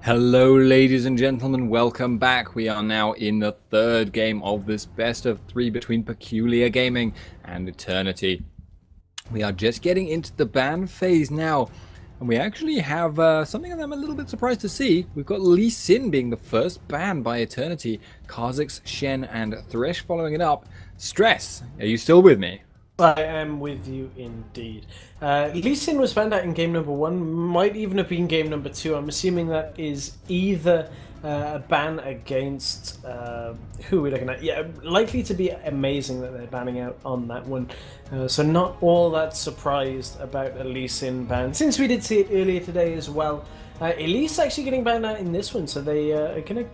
Hello ladies and gentlemen, welcome back. We are now in the third game of this best of three between Peculiar Gaming and Eternity. We are just getting into the ban phase now, and we actually have something that I'm a little bit surprised to see. We've got Lee Sin being the first ban by Eternity, Kha'Zix, Shen and Thresh following it up. Stress, are you still with me? I am with you indeed. Lee Sin was banned out in game number 1, might even have been game number 2. I'm assuming that is either a ban against... who are we looking at? Yeah, likely to be amazing that they're banning out on that one. So not all that surprised about a Lee Sin ban, since we did see it earlier today as well. Elise actually getting banned out in this one, so they are going to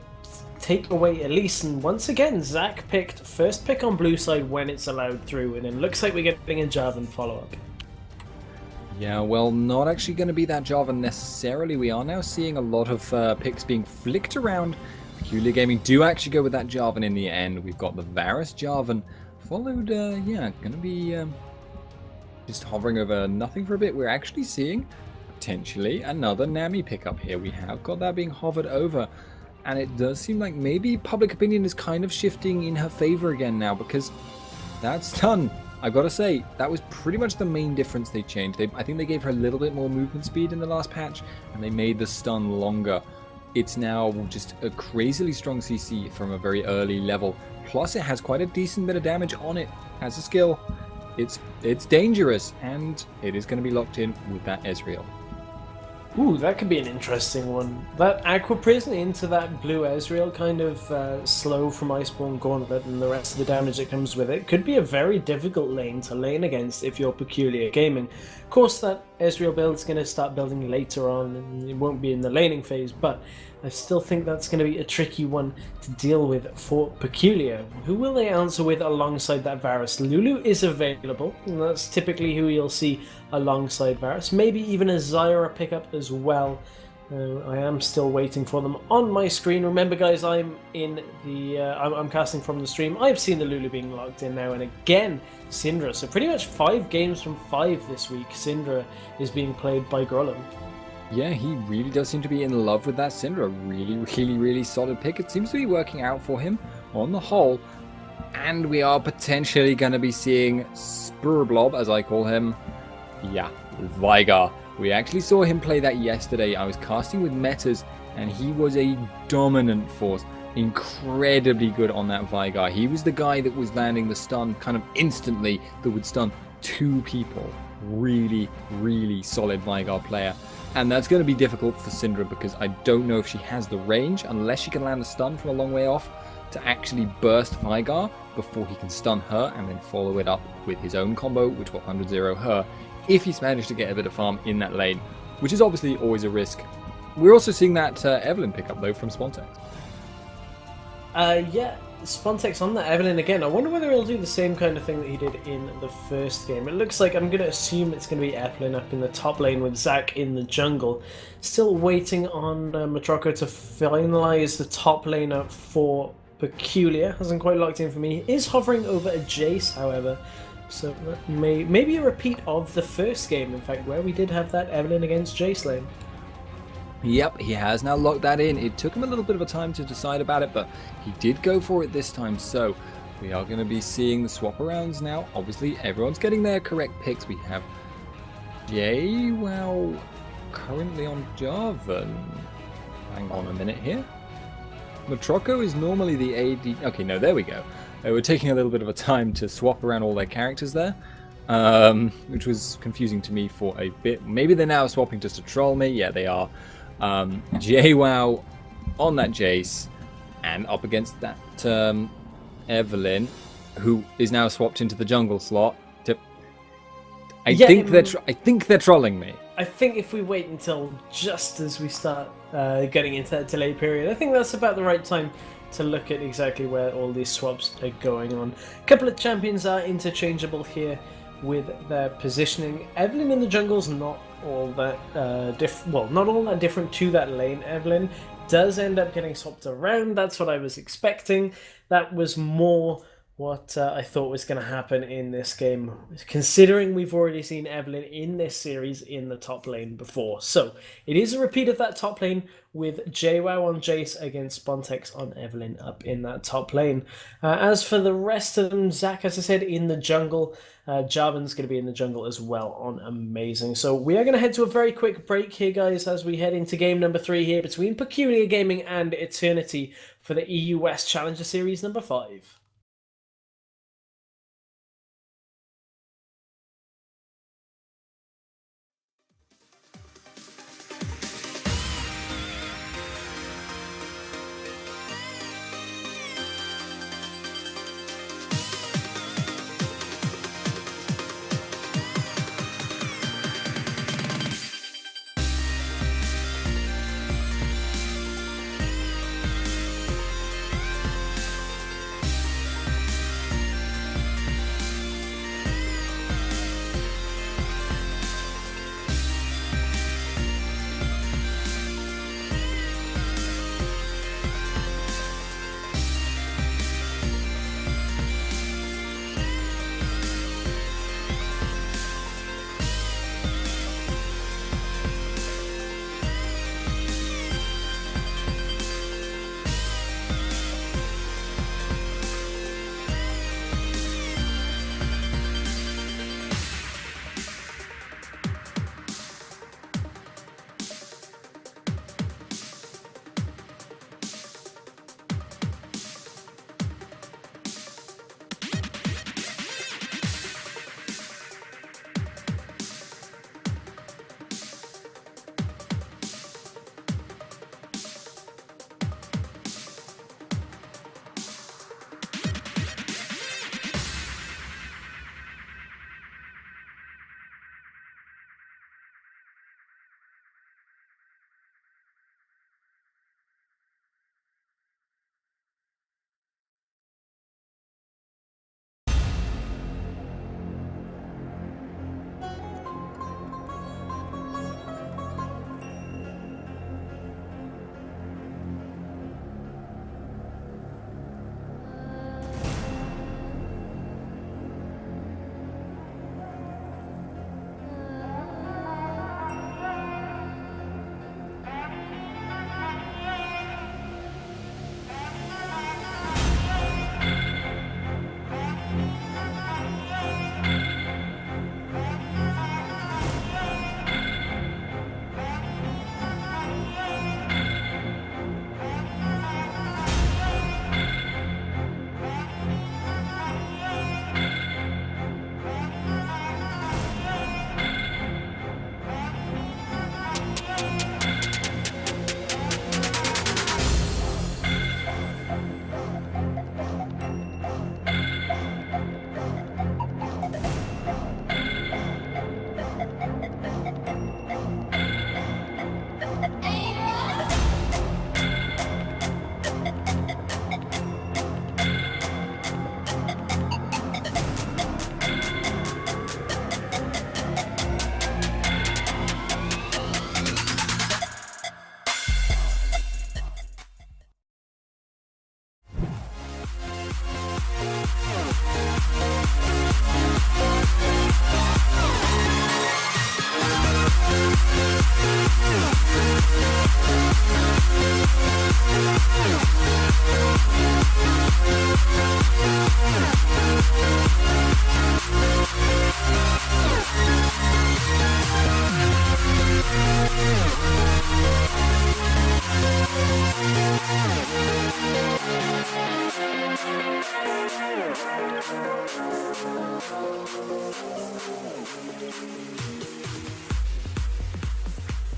take away Elise, and once again Zach picked first pick on blue side when it's allowed through, and it looks like we're getting a Jarvan follow-up. Yeah, well, not actually going to be that Jarvan necessarily. We are now seeing a lot of picks being flicked around. Peculiar Gaming do actually go with that Jarvan in the end. We've got the Varus Jarvan, followed, yeah, going to be just hovering over nothing for a bit. We're actually seeing potentially another Nami pickup here. We have got that being hovered over. And it does seem like maybe public opinion is kind of shifting in her favor again now, because that stun, I've got to say, that was pretty much the main difference they changed. I think they gave her a little bit more movement speed in the last patch, and they made the stun longer. It's now just a crazily strong CC from a very early level. Plus, it has quite a decent bit of damage on it. Has a skill. It's dangerous, and it is going to be locked in with that Ezreal. Ooh, that could be an interesting one. That Aqua Prison into that blue Ezreal, kind of slow from Iceborne Gauntlet and the rest of the damage that comes with it, could be a very difficult lane to lane against if you're Peculiar Gaming. Of course, that Ezreal build is going to start building later on, and it won't be in the laning phase, but I still think that's going to be a tricky one to deal with for Peculiar. Who will they answer with alongside that Varus? Lulu is available, and that's typically who you'll see alongside Varus. Maybe even a Zyra pickup as well. I am still waiting for them on my screen. Remember, guys, I'm in the I'm casting from the stream. I've seen the Lulu being logged in now, and again, Syndra. So pretty much 5 games from 5 this week. Syndra is being played by Grolem. Yeah, he really does seem to be in love with that Syndra. Really solid pick. It seems to be working out for him on the whole. And we are potentially going to be seeing Spurblob, as I call him. Yeah, Veigar. We actually saw him play that yesterday. I was casting with Metas, and he was a dominant force. Incredibly good on that Veigar. He was the guy that was landing the stun kind of instantly that would stun 2 people. Really solid Veigar player. And that's going to be difficult for Syndra, because I don't know if she has the range, unless she can land a stun from a long way off, to actually burst Veigar before he can stun her and then follow it up with his own combo, which will 100-0 her, if he's managed to get a bit of farm in that lane, which is obviously always a risk. We're also seeing that Evelyn pick up, though, from Spontex. Yeah, Spontex on that Evelyn again. I wonder whether he'll do the same kind of thing that he did in the first game. It looks like I'm going to assume it's going to be Evelyn up in the top lane with Zach in the jungle. Still waiting on Matroco to finalize the top lane up for Peculiar. Hasn't quite locked in for me. He is hovering over a Jace, however. So that maybe a repeat of the first game, in fact, where we did have that Evelyn against Jace lane. Yep, he has now locked that in. It took him a little bit of a time to decide about it, but he did go for it this time. So we are going to be seeing the swap arounds now. Obviously, everyone's getting their correct picks. We have Jay, well, currently on Jarvan. Hang on a minute here. Matroco is normally the AD. Okay, no, there we go. They were taking a little bit of a time to swap around all their characters there, which was confusing to me for a bit. Maybe they're now swapping just to troll me. Yeah, they are. JWoww on that Jace, and up against that Evelyn, who is now swapped into the jungle slot. I think they're trolling me. I think if we wait until just as we start getting into that delay period, I think that's about the right time to look at exactly where all these swaps are going on. A couple of champions are interchangeable here with their positioning. Evelyn in the jungle's not all that not all that different to that lane. Evelyn does end up getting swapped around. That's what I was expecting. That was more what I thought was going to happen in this game, considering we've already seen Evelynn in this series in the top lane before. So it is a repeat of that top lane with JWoww on Jace against Spontex on Evelynn up in that top lane. As for the rest of them, Zach, as I said, in the jungle. Jarvan's going to be in the jungle as well on Amazing. So we are going to head to a very quick break here, guys, as we head into game number 3 here between Peculiar Gaming and Eternity for the EU West Challenger Series number 5.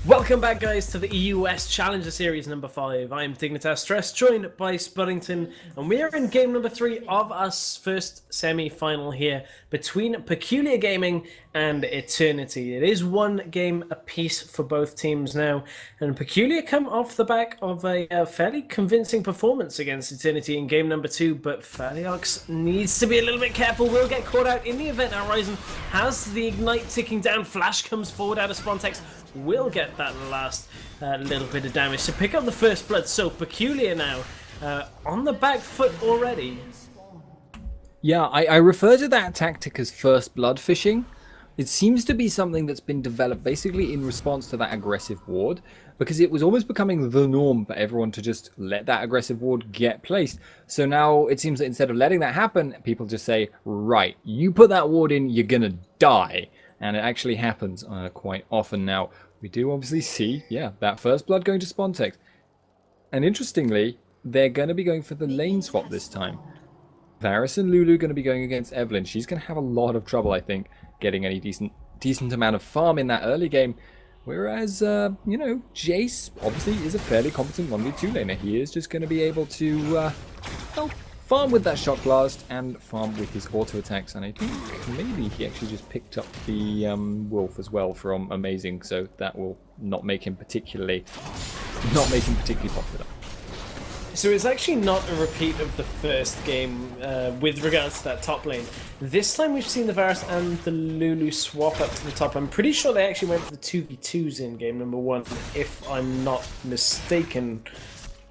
Welcome back, guys, to the EU West Challenger Series number 5. I'm Dignitas Stress, joined by Spuddington, and we are in game number 3 of our first semi-final here between Peculiar Gaming and Eternity. It is one game apiece for both teams now, and Peculiar come off the back of a fairly convincing performance against Eternity in game number 2, but Fnatic needs to be a little bit careful, will get caught out in the event. Horizon has the Ignite ticking down, Flash comes forward out of Spontex, will get that last little bit of damage to pick up the first blood. So Peculiar now on the back foot already. Yeah, I refer to that tactic as first blood fishing. It seems to be something that's been developed basically in response to that aggressive ward, because it was almost becoming the norm for everyone to just let that aggressive ward get placed. So now it seems that instead of letting that happen, people just say, right, you put that ward in, you're gonna die. And it actually happens quite often now. We do obviously see, yeah, that first blood going to Spontex. And interestingly, they're going to be going for the lane swap this time. Varus and Lulu going to be going against Evelynn. She's going to have a lot of trouble, I think, getting any decent amount of farm in that early game. Whereas, you know, Jace obviously is a fairly competent 1v2 laner. He is just going to be able to, well, farm with that shot blast and farm with his auto attacks. And I think maybe he actually just picked up the wolf as well from Amazing, so that will not make him particularly popular. So it's actually not a repeat of the first game with regards to that top lane. This time we've seen the Varus and the Lulu swap up to the top. I'm pretty sure they actually went for the 2v2s in game number 1, if I'm not mistaken.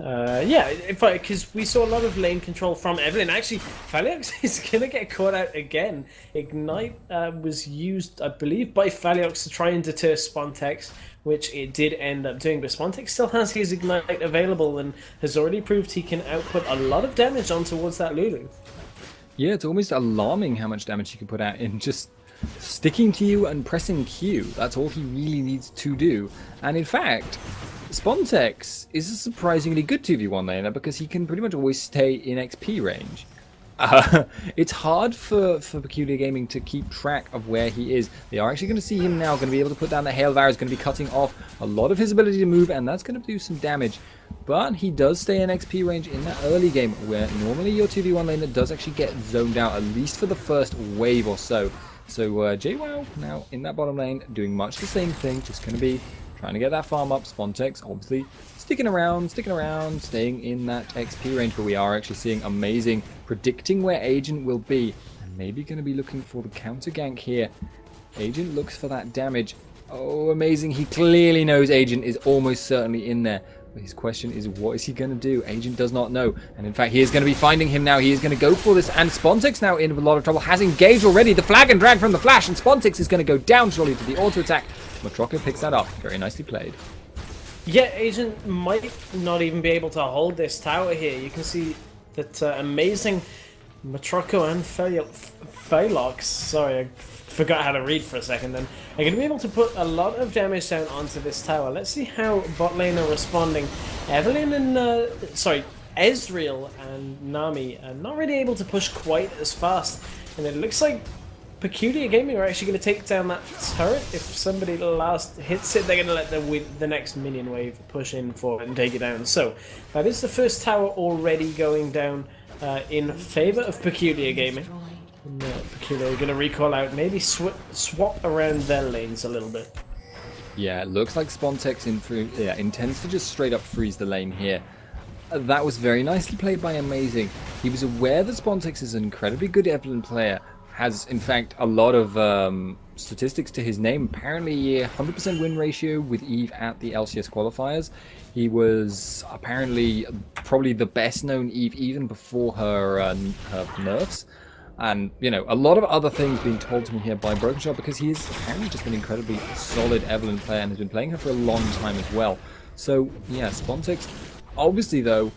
Yeah, because we saw a lot of lane control from Evelynn. Actually, Faliox is going to get caught out again. Ignite was used, I believe, by Faliox to try and deter Spontex, which it did end up doing. But Spontex still has his Ignite available and has already proved he can output a lot of damage on towards that Lulu. Yeah, it's almost alarming how much damage he can put out in just sticking to you and pressing Q. That's all he really needs to do. And in fact, Spontex is a surprisingly good 2v1 laner because he can pretty much always stay in XP range. It's hard for Peculiar Gaming to keep track of where he is. They are actually going to see him now, going to be able to put down the Hail Var, is going to be cutting off a lot of his ability to move, and that's going to do some damage. But he does stay in XP range in that early game, where normally your 2v1 laner does actually get zoned out, at least for the first wave or so. So JWoww now in that bottom lane, doing much the same thing, just going to be trying to get that farm up. Spontex obviously sticking around, staying in that XP range, but we are actually seeing Amazing predicting where Agent will be, and maybe going to be looking for the counter gank here. Agent looks for that damage. Oh, Amazing, he clearly knows Agent is almost certainly in there. But his question is, what is he going to do? Agent does not know. And in fact, he is going to be finding him now. He is going to go for this. And Spontex now in a lot of trouble. Has engaged already. The flag and drag from the flash. And Spontex is going to go down surely to the auto attack. Matroka picks that up. Very nicely played. Yeah, Agent might not even be able to hold this tower here. You can see that Amazing, Matroka and Phylox, sorry, I forgot how to read for a second then, are going to be able to put a lot of damage down onto this tower. Let's see how bot lane are responding. Evelynn and, Ezreal and Nami are not really able to push quite as fast. And it looks like Peculiar Gaming are actually going to take down that turret. If somebody last hits it, they're going to let the next minion wave push in for it and take it down. So that is the first tower already going down in favor of Peculiar Gaming. And, Peculiar are going to recall out, maybe swap around their lanes a little bit. Yeah, it looks like Spontex intends to just straight up freeze the lane here. That was very nicely played by Amazing. He was aware that Spontex is an incredibly good Evelynn player. Has, in fact, a lot of statistics to his name. Apparently, 100% win ratio with Eve at the LCS qualifiers. He was apparently probably the best known Eve even before her nerfs. And, you know, a lot of other things being told to me here by Broken Shot, because he is apparently just an incredibly solid Evelynn player and has been playing her for a long time as well. So, yeah, Spontex, obviously, though,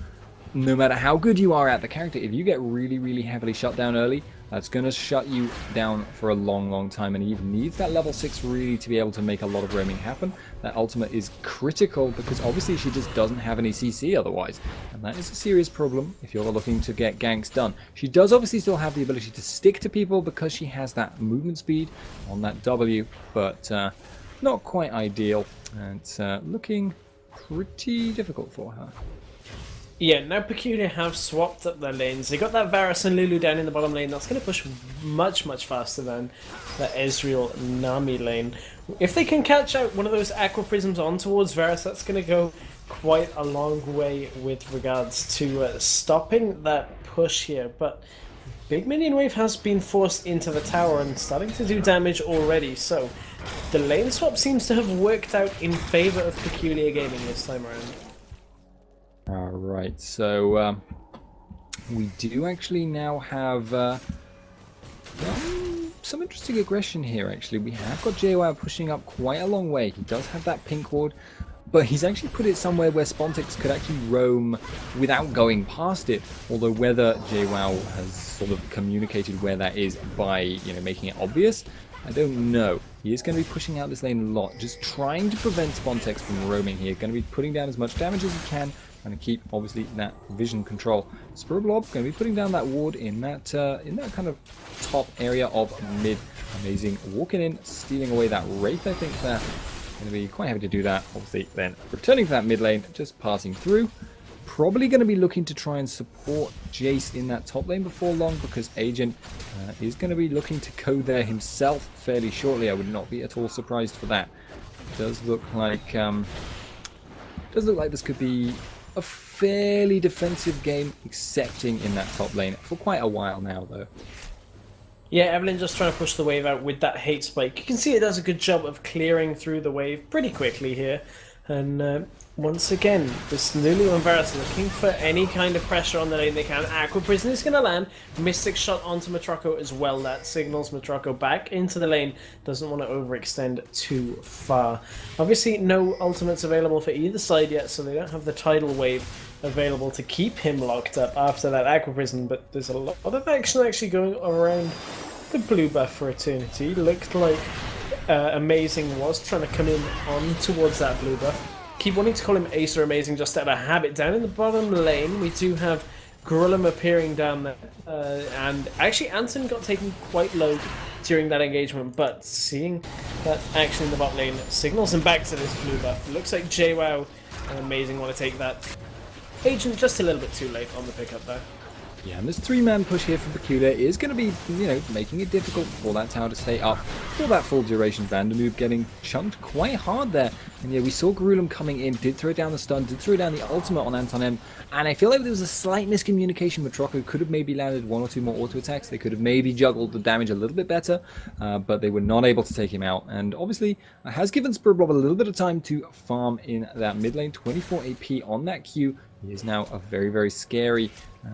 no matter how good you are at the character, if you get really, really heavily shut down early, that's going to shut you down for a long, long time, and Eve needs that level 6 really to be able to make a lot of roaming happen. That ultimate is critical because obviously she just doesn't have any CC otherwise, and that is a serious problem if you're looking to get ganks done. She does obviously still have the ability to stick to people because she has that movement speed on that W, but not quite ideal, and it's looking pretty difficult for her. Yeah, now Peculiar have swapped up their lanes. They got that Varus and Lulu down in the bottom lane. That's going to push much, much faster than the Ezreal Nami lane. If they can catch out one of those Aqua Prisms on towards Varus, that's going to go quite a long way with regards to stopping that push here. But big minion wave has been forced into the tower and starting to do damage already. So the lane swap seems to have worked out in favor of Peculiar Gaming this time around. Alright, so we do actually now have Some interesting aggression here, actually. We have got JWoww pushing up quite a long way. He does have that pink ward, but he's actually put it somewhere where Spontex could actually roam without going past it. Although whether JWoww has sort of communicated where that is by, you know, making it obvious, I don't know. He is going to be pushing out this lane a lot, just trying to prevent Spontex from roaming here. Going to be putting down as much damage as he can, and to keep obviously that vision control. Spuroblob going to be putting down that ward in that kind of top area of mid. Amazing, walking in, stealing away that Wraith, I think there. Going to be quite happy to do that. Obviously, then returning to that mid lane, just passing through. Probably going to be looking to try and support Jace in that top lane before long, because Agent is going to be looking to go there himself fairly shortly. I would not be at all surprised for that. Does look like this could be a fairly defensive game, accepting in that top lane for quite a while now, though. Yeah, Evelyn just trying to push the wave out with that hate spike. You can see it does a good job of clearing through the wave pretty quickly here. And once again, this Lulu and Varus looking for any kind of pressure on the lane they can. Aqua Prison is going to land. Mystic shot onto Matrocco as well. That signals Matrocco back into the lane. Doesn't want to overextend too far. Obviously, no ultimates available for either side yet, so they don't have the tidal wave available to keep him locked up after that Aqua Prison. But there's a lot of action actually going around the blue buff for Eternity. Looked like Amazing was trying to come in on towards that blue buff. Keep wanting to call him Ace or Amazing just out of habit. Down in the bottom lane, we do have Gorillum appearing down there. And actually, Anton got taken quite low during that engagement, but seeing that action in the bot lane signals him back to this blue buff. Looks like JWoww and Amazing want to take that. Agent just a little bit too late on the pickup there. Yeah, and this three-man push here from Peculiar is going to be, you know, making it difficult for that tower to stay up for that full duration. Vandermoob getting chunked quite hard there. And yeah, we saw Garulum coming in, did throw down the stun, did throw down the ultimate on Anton M. And I feel like there was a slight miscommunication with Matrocco. Could have maybe landed one or two more auto attacks. They could have maybe juggled the damage a little bit better, but they were not able to take him out. And obviously, has given Spuroblob a little bit of time to farm in that mid lane. 24 AP on that Q. He is now a very, very scary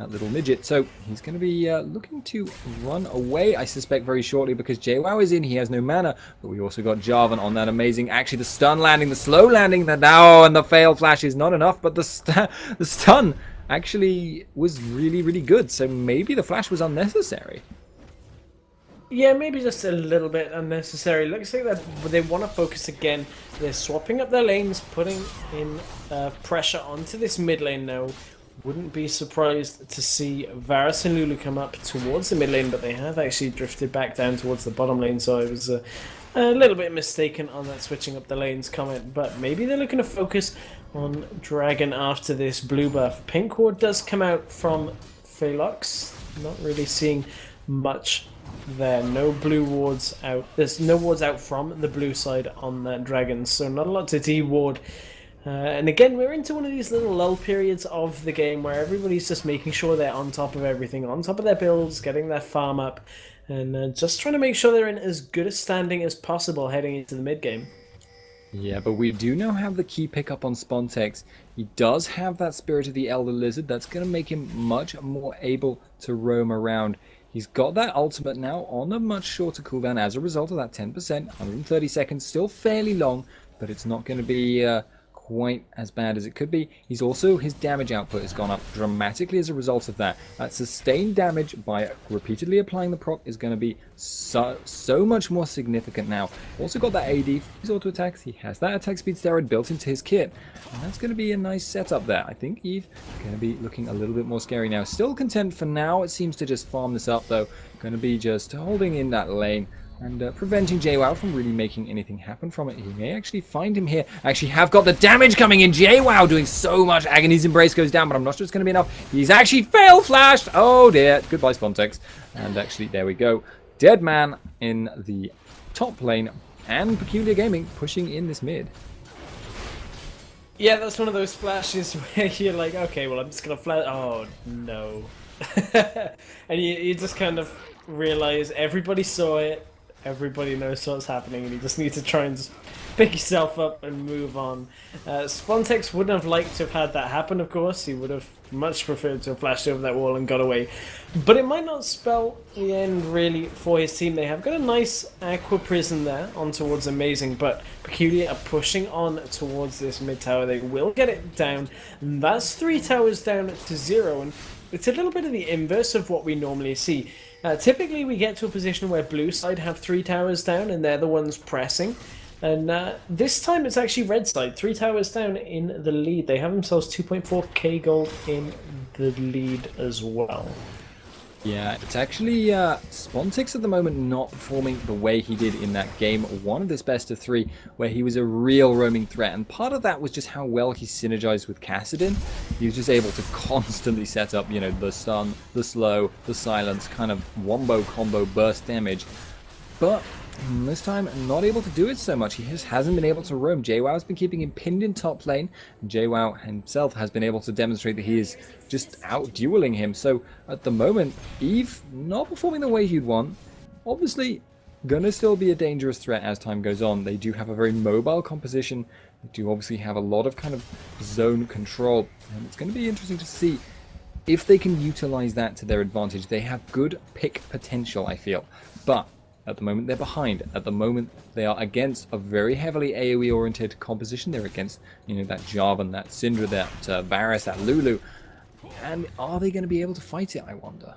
little midget. So he's going to be looking to run away, I suspect, very shortly, because JWoww is in. He has no mana. But we also got Jarvan on that Amazing. Actually, the stun landing, the slow landing, that now, and the fail flash is not enough. But the stun actually was really, really good. So maybe the flash was unnecessary. Yeah, maybe just a little bit unnecessary. Looks like that they want to focus again. They're swapping up their lanes, putting in pressure onto this mid lane now. Wouldn't be surprised to see Varus and Lulu come up towards the mid lane, but they have actually drifted back down towards the bottom lane, so I was a little bit mistaken on that switching up the lanes comment. But maybe they're looking to focus on Dragon after this blue buff. Pink ward does come out from Phelox. Not really seeing much there. No blue wards out. There's no wards out from the blue side on that Dragon, so not a lot to de-ward. And again, we're into one of these little lull periods of the game where everybody's just making sure they're on top of everything, on top of their builds, getting their farm up, and just trying to make sure they're in as good a standing as possible heading into the mid game. Yeah, but we do now have the key pickup on Spontex. He does have that Spirit of the Elder Lizard. That's going to make him much more able to roam around. He's got that ultimate now on a much shorter cooldown as a result of that 10%. 130 seconds, still fairly long, but it's not going to be quite as bad as it could be. He's also, his damage output has gone up dramatically as a result of that. That sustained damage by repeatedly applying the proc is going to be so much more significant now. Also got that AD for his auto attacks. He has that attack speed steroid built into his kit, and that's going to be a nice setup there. I think Eve going to be looking a little bit more scary now. Still content for now. It seems to just farm this up though. Going to be just holding in that lane and preventing JWoww from really making anything happen from it. He may actually find him here. Actually have got the damage coming in. JWoww doing so much. Agony's Embrace goes down, but I'm not sure it's going to be enough. He's actually fail flashed. Oh dear. Goodbye, Spontex. And actually, there we go. Dead man in the top lane, and Peculiar Gaming pushing in this mid. Yeah, that's one of those flashes where you're like, okay, well, I'm just going to flash. Oh, no. And you just kind of realize everybody saw it. everybody knows what's happening, and you just need to try and just pick yourself up and move on. Spontex wouldn't have liked to have had that happen, of course. He would have much preferred to have flashed over that wall and got away. But it might not spell the end, really, for his team. They have got a nice Aqua Prison there on towards Amazing, but Peculiar are pushing on towards this mid tower. They will get it down. And that's 3 towers down to 0, and it's a little bit of the inverse of what we normally see. Typically, we get to a position where blue side have 3 towers down, and they're the ones pressing. And this time it's actually red side, 3 towers down in the lead. They have themselves 2.4k gold in the lead as well. Yeah, it's actually Spontex at the moment not performing the way he did in that game 1 of this best of 3, where he was a real roaming threat. And part of that was just how well he synergized with Kassadin. He was just able to constantly set up, you know, the stun, the slow, the silence, kind of wombo combo burst damage. But this time, not able to do it so much. He just hasn't been able to roam. JWoww has been keeping him pinned in top lane. JWoww himself has been able to demonstrate that he is just out-dueling him. So, at the moment, Eve not performing the way he'd want. Obviously, gonna still be a dangerous threat as time goes on. They do have a very mobile composition. They do obviously have a lot of kind of zone control. And it's going to be interesting to see if they can utilize that to their advantage. They have good pick potential, I feel. But at the moment, they're behind. At the moment, they are against a very heavily AoE-oriented composition. They're against, you know, that Jarvan, that Syndra, that Varus, that Lulu. And are they going to be able to fight it, I wonder?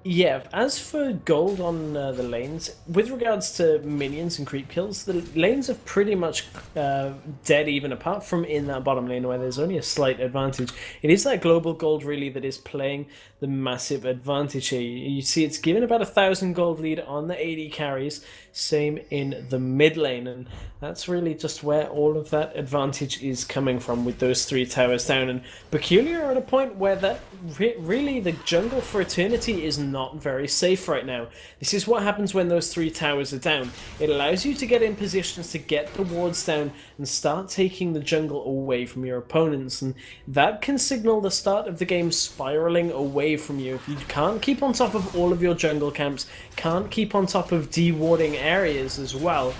Yeah, as for gold on the lanes, with regards to minions and creep kills, the lanes are pretty much dead even, apart from in that bottom lane where there's only a slight advantage. It is that global gold really that is playing the massive advantage here. You see it's given about 1,000 gold lead on the AD carries, same in the mid lane, and that's really just where all of that advantage is coming from with those 3 towers down. And Peculiar are at a point where that really the jungle for Eternity is not very safe right now. This is what happens when those 3 towers are down. It allows you to get in positions to get the wards down and start taking the jungle away from your opponents, and that can signal the start of the game spiraling away from you. If you can't keep on top of all of your jungle camps, can't keep on top of dewarding areas as well,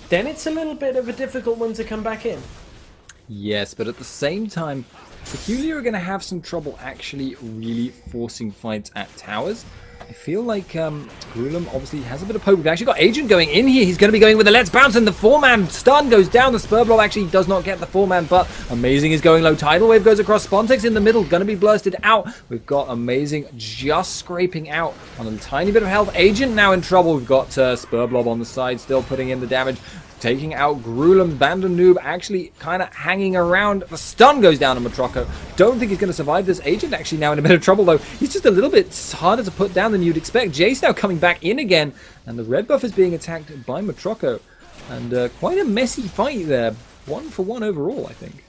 then it's a little bit of a difficult one to come back in. Yes, but at the same time, Peculiar are going to have some trouble actually really forcing fights at towers. I feel like Grulum obviously has a bit of hope. We've actually got Agent going in here. He's going to be going with a Let's Bounce, and the 4-man stun goes down. The Spur Blob actually does not get the 4-man, but Amazing is going low. Tidal Wave goes across. Spontex in the middle, going to be blasted out. We've got Amazing just scraping out on a tiny bit of health. Agent now in trouble. We've got Spur Blob on the side, still putting in the damage. Taking out Grulum. Vandenoob actually kind of hanging around. The stun goes down on Matroco. Don't think he's going to survive this. Agent actually now in a bit of trouble, though. He's just a little bit harder to put down than you'd expect. Jace now coming back in again, and the red buff is being attacked by Matroco. And quite a messy fight there. 1-for-1 overall, I think.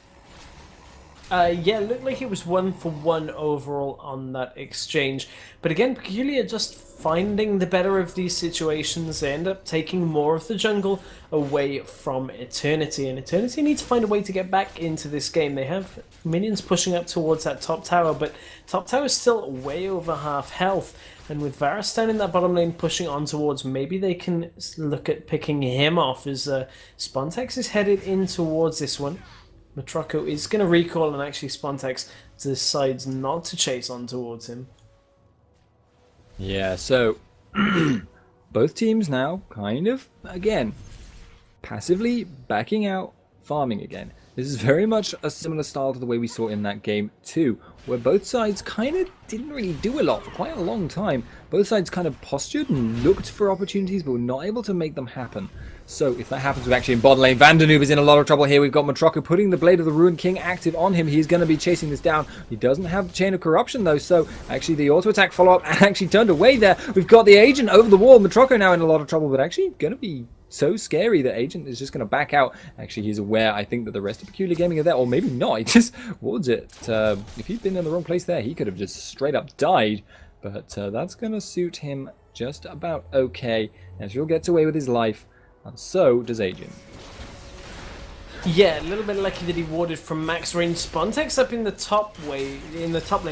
Yeah, it looked like it was 1-for-1 overall on that exchange. But again, Peculiar just finding the better of these situations. They end up taking more of the jungle away from Eternity. And Eternity needs to find a way to get back into this game. They have minions pushing up towards that top tower, but top tower is still way over half health. And with Varus down in that bottom lane pushing on towards, maybe they can look at picking him off as Spontex is headed in towards this one. Matroco is going to recall, and actually Spontex decides not to chase on towards him. Yeah, so both teams now kind of, again, passively backing out, farming again. This is very much a similar style to the way we saw in that game 2, where both sides kind of didn't really do a lot for quite a long time. Both sides kind of postured and looked for opportunities, but were not able to make them happen. So if that happens, we're actually in bottom lane. Vandenoob is in a lot of trouble here. We've got Matroco putting the Blade of the Ruined King active on him. He's going to be chasing this down. He doesn't have the Chain of Corruption, though, so actually the auto-attack follow-up actually turned away there. We've got the Agent over the wall. Matroco now in a lot of trouble, but actually going to be so scary that Agent is just going to back out. Actually, he's aware, I think, that the rest of Peculiar Gaming are there, or maybe not. He just wards it. If he'd been in the wrong place there, he could have just straight up died, but that's going to suit him just about okay, as he'll get away with his life. And so does Agent. Yeah, a little bit lucky that he warded from max range. Spontex up in the top lane,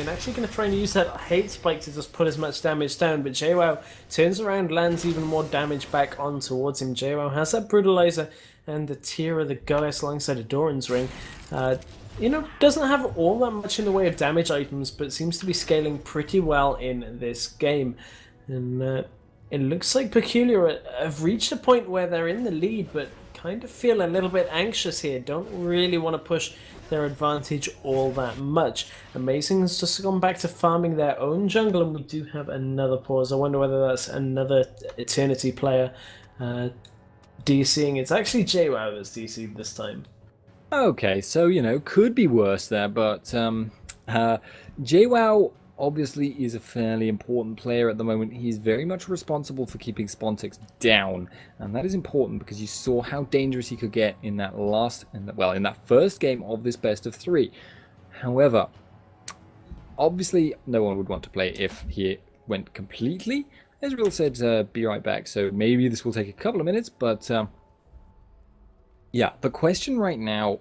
actually going to try and use that hate spike to just put as much damage down, but JWoww turns around, lands even more damage back on towards him. JWoww has that Brutalizer and the Tear of the Goddess alongside a Doran's Ring. You know, doesn't have all that much in the way of damage items, but seems to be scaling pretty well in this game. And it looks like Peculiar have reached a point where they're in the lead, but kind of feel a little bit anxious here. Don't really want to push their advantage all that much. Amazing has just gone back to farming their own jungle, and we do have another pause. I wonder whether that's another Eternity player DCing. It's actually JWoww that's DC'd this time. Okay, so, you know, could be worse there, but JWoww obviously is a fairly important player at the moment. He's very much responsible for keeping Spontex down, and that is important because you saw how dangerous he could get in that in that first game of this best of 3. However, obviously no one would want to play if he went completely. Ezreal said be right back, so maybe this will take a couple of minutes, but yeah, the question right now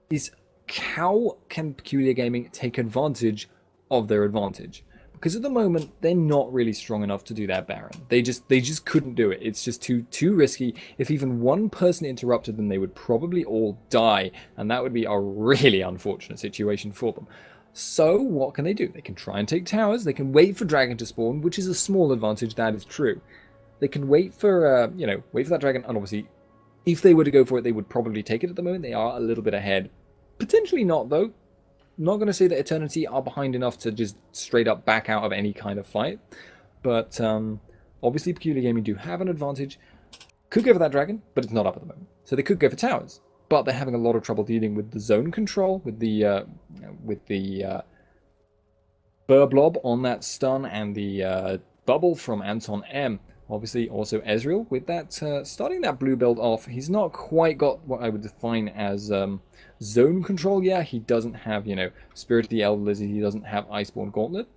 is how can Peculiar Gaming take advantage of their advantage? Because at the moment they're not really strong enough to do that Baron. They just couldn't do it. It's just too risky. If even one person interrupted them, they would probably all die, and that would be a really unfortunate situation for them. So what can they do? They can try and take towers. They can wait for Dragon to spawn, which is a small advantage. That is true. They can wait for wait for that Dragon, and obviously, if they were to go for it, they would probably take it at the moment. They are a little bit ahead. Potentially not, though. Not going to say that Eternity are behind enough to just straight up back out of any kind of fight. But obviously, Peculiar Gaming do have an advantage. Could go for that Dragon, but it's not up at the moment. So they could go for towers. But they're having a lot of trouble dealing with the zone control, with the Burr Blob on that stun, and the bubble from Anton M. Obviously, also Ezreal with that, starting that blue build off. He's not quite got what I would define as zone control. Yeah, he doesn't have, Spirit of the Elder Lizard. He doesn't have Iceborne Gauntlet.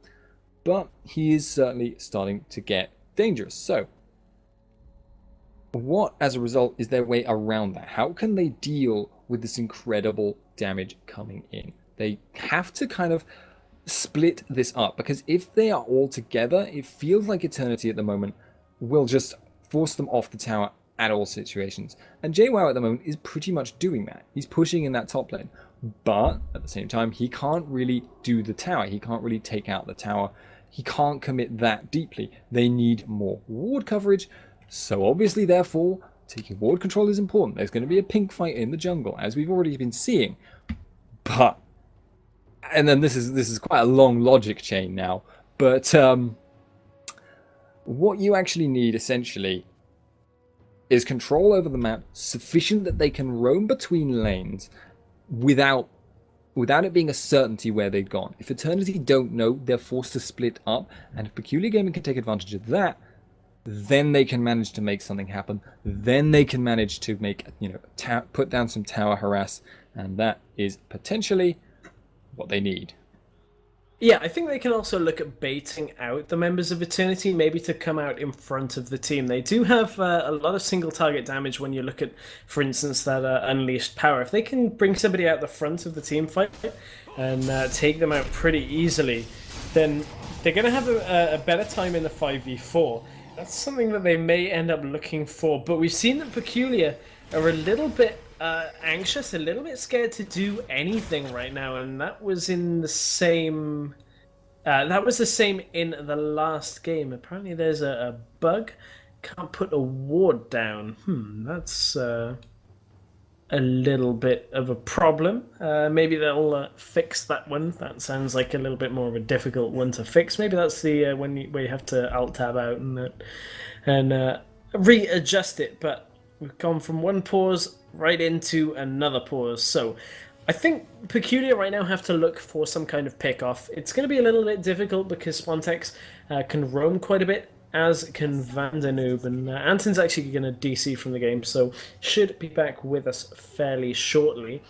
But he is certainly starting to get dangerous. So, what, as a result, is their way around that? How can they deal with this incredible damage coming in? They have to kind of split this up. Because if they are all together, it feels like Eternity at the moment will just force them off the tower at all situations. And JWoww at the moment is pretty much doing that. He's pushing in that top lane. But at the same time, he can't really do the tower. He can't really take out the tower. He can't commit that deeply. They need more ward coverage. So obviously, therefore, taking ward control is important. There's going to be a pink fight in the jungle, as we've already been seeing. But, and then this is quite a long logic chain now. But what you actually need, essentially, is control over the map sufficient that they can roam between lanes without it being a certainty where they've gone. If Eternity don't know, they're forced to split up, and if Peculiar Gaming can take advantage of that, then they can manage to make something happen. Then they can manage to make, put down some tower harass, and that is potentially what they need. Yeah, I think they can also look at baiting out the members of Eternity, maybe to come out in front of the team. They do have a lot of single target damage when you look at, for instance, that Unleashed Power. If they can bring somebody out the front of the team fight and take them out pretty easily, then they're going to have a better time in the 5v4. That's something that they may end up looking for. But we've seen that Peculiar are a little bit anxious, a little bit scared to do anything right now, and that was in the same. That was the same in the last game. Apparently, there's a bug. Can't put a ward down. That's a little bit of a problem. Maybe they'll fix that one. That sounds like a little bit more of a difficult one to fix. Maybe that's the where you have to alt tab out and readjust it. But we've gone from one pause right into another pause. So I think Peculiar right now have to look for some kind of pick off. It's going to be a little bit difficult because Spontex can roam quite a bit, as can Vandanoob, and Anton's actually going to DC from the game, so should be back with us fairly shortly.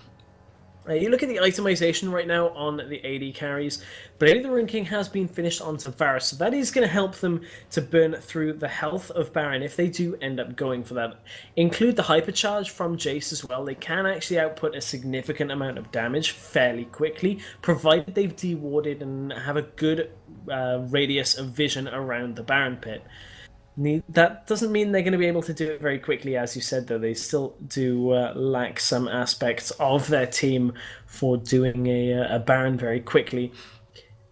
You look at the itemization right now on the AD carries. Blade of the Ruined King has been finished onto Varus, so that is going to help them to burn through the health of Baron if they do end up going for that. Include the hypercharge from Jace as well. They can actually output a significant amount of damage fairly quickly, provided they've dewarded and have a good radius of vision around the Baron pit. That doesn't mean they're going to be able to do it very quickly, as you said, though. They still do lack some aspects of their team for doing a Baron very quickly.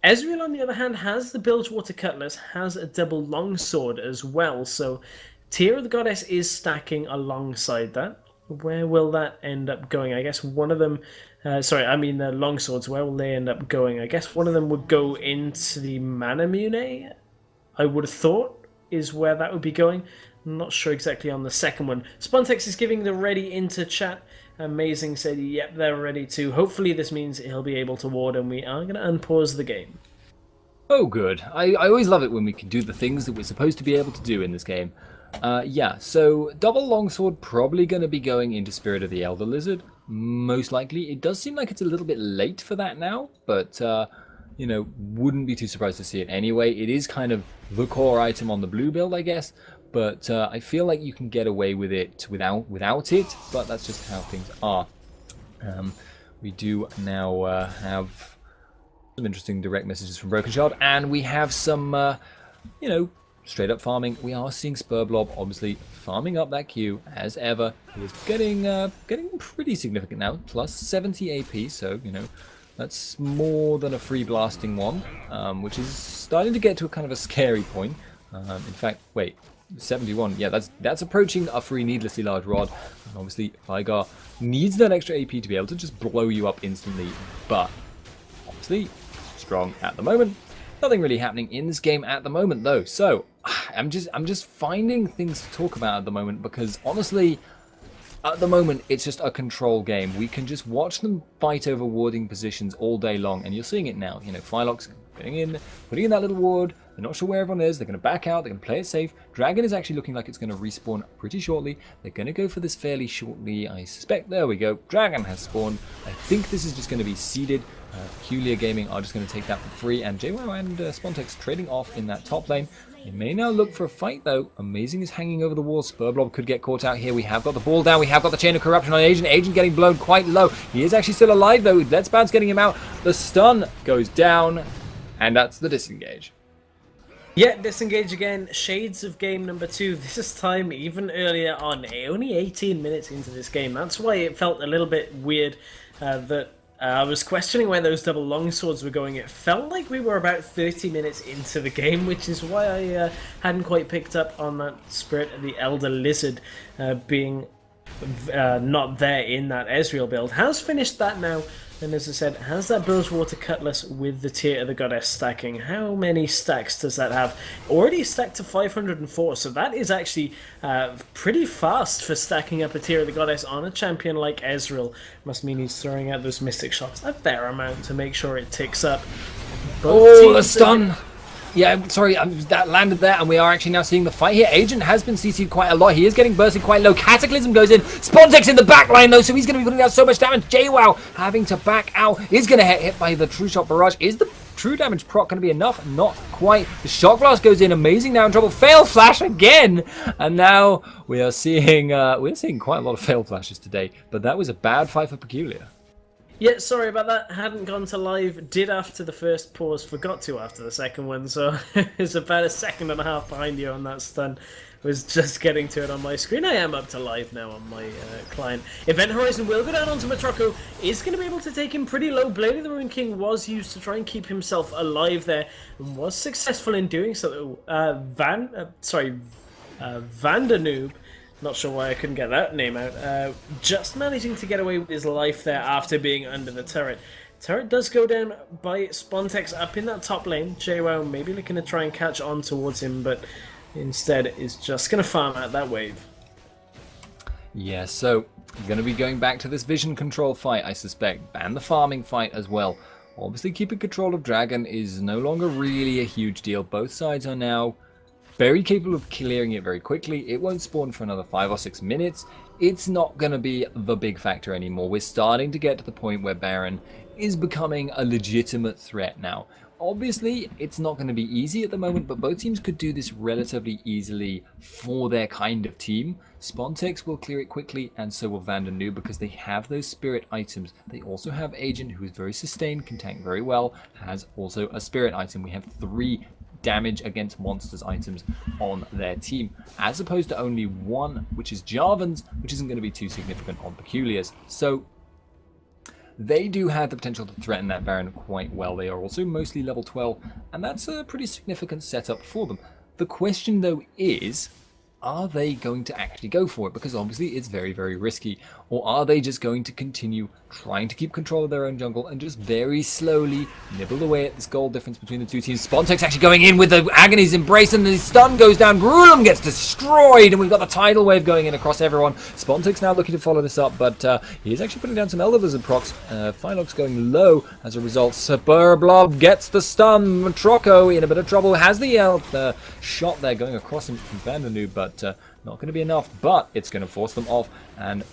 Ezreal, on the other hand, has the Bilgewater Cutlass, has a double longsword as well, so Tear of the Goddess is stacking alongside that. Where will that end up going? I guess one of them... the longswords, where will they end up going? I guess one of them would go into the Manamune, I would have thought, is where that would be going. I'm not sure exactly on the second one. Spontex is giving the ready into chat. Amazing said, yep, they're ready too. Hopefully this means he'll be able to ward, and we are going to unpause the game. Oh, good. I always love it when we can do the things that we're supposed to be able to do in this game. Yeah, so double longsword probably going to be going into Spirit of the Elder Lizard, most likely. It does seem like it's a little bit late for that now, but... you know, wouldn't be too surprised to see it anyway. It is kind of the core item on the blue build, I guess, but I feel like you can get away with it without it, but that's just how things are. We do now have some interesting direct messages from Broken Shard, and we have some, you know, straight up farming. We are seeing Spurblob obviously farming up that Q as ever. He is getting pretty significant now, plus 70 AP, so, you know, that's more than a free blasting one, which is starting to get to a kind of a scary point. In fact, wait, 71. Yeah, that's approaching a free needlessly large rod. And obviously, Vigar needs that extra AP to be able to just blow you up instantly. But obviously, strong at the moment. Nothing really happening in this game at the moment, though. So I'm just finding things to talk about at the moment because honestly. At the moment, it's just a control game. We can just watch them fight over warding positions all day long, and you're seeing it now. You know, Phylox getting in, putting in that little ward. They're not sure where everyone is. They're going to back out. They're going to play it safe. Dragon is actually looking like it's going to respawn pretty shortly. They're going to go for this fairly shortly, I suspect. There we go. Dragon has spawned. I think this is just going to be seeded. Peculiar Gaming are just going to take that for free, and JWoww and Spontex trading off in that top lane. They may now look for a fight, though. Amazing is hanging over the wall. Spurblob could get caught out here. We have got the ball down. We have got the Chain of Corruption on Agent. Agent getting blown quite low. He is actually still alive, though. Let's Bounce getting him out. The stun goes down, and that's the disengage. Yeah, disengage again. Shades of game number 2. This time even earlier on. Only 18 minutes into this game. That's why it felt a little bit weird that... I was questioning where those double longswords were going. It felt like we were about 30 minutes into the game, which is why I hadn't quite picked up on that Spirit of the Elder Lizard being not there in that Ezreal build. Has finished that now, and as I said, has that Bilgewater Cutlass with the Tear of the Goddess stacking. How many stacks does that have? Already stacked to 504, so that is actually pretty fast for stacking up a Tear of the Goddess on a champion like Ezreal. Must mean he's throwing out those Mystic Shots a fair amount to make sure it ticks up. Oh, the stun! Yeah, sorry, that landed there, and we are actually now seeing the fight here. Agent has been CC'd quite a lot. He is getting bursted quite low. Cataclysm goes in. Spontex in the back line, though, so he's going to be putting out so much damage. JWoww having to back out. Is going to get hit by the True Shot Barrage. Is the True Damage proc going to be enough? Not quite. The Shock Blast goes in. Amazing now in trouble. Fail Flash again! And now we are seeing quite a lot of Fail Flashes today, but that was a bad fight for Peculiar. Yeah, sorry about that. Hadn't gone to live. Did after the first pause. Forgot to after the second one. So it's about a second and a half behind you on that stun. Was just getting to it on my screen. I am up to live now on my client. Event Horizon will go down onto Matroco. Is going to be able to take him pretty low. Blade of the Ruined King was used to try and keep himself alive there. And was successful in doing so. Vandanoob. Not sure why I couldn't get that name out. Just managing to get away with his life there after being under the turret. Turret does go down by Spontex up in that top lane. JWoww maybe looking to try and catch on towards him, but instead is just going to farm out that wave. Yeah, so going to be going back to this vision control fight, I suspect, and the farming fight as well. Obviously, keeping control of Dragon is no longer really a huge deal. Both sides are now very capable of clearing it very quickly. It won't spawn for another 5 or 6 minutes. It's not going to be the big factor anymore. We're starting to get to the point where Baron is becoming a legitimate threat now. Obviously, it's not going to be easy at the moment, but both teams could do this relatively easily for their kind of team. Spontex will clear it quickly, and so will Vandernu, because they have those spirit items. They also have Agent, who is very sustained, can tank very well, has also a spirit item. We have 3 damage against monsters items on their team, as opposed to only 1, which is Jarvan's, which isn't going to be too significant on Peculiars. So they do have the potential to threaten that Baron quite well. They are also mostly level 12, and that's a pretty significant setup for them. The question, though, is, are they going to actually go for it? Because obviously it's very, very risky. Or are they just going to continue trying to keep control of their own jungle and just very slowly nibble away at this gold difference between the two teams? Spontex actually going in with the Agony's Embrace, and the stun goes down. Grulum gets destroyed, and we've got the tidal wave going in across everyone. Spontex now looking to follow this up, but he is actually putting down some Elder Lizard procs. Phylog's going low as a result. Superblob gets the stun. Matroco in a bit of trouble. Has the shot there going across him from Vandernu, but not going to be enough. But it's going to force them off, and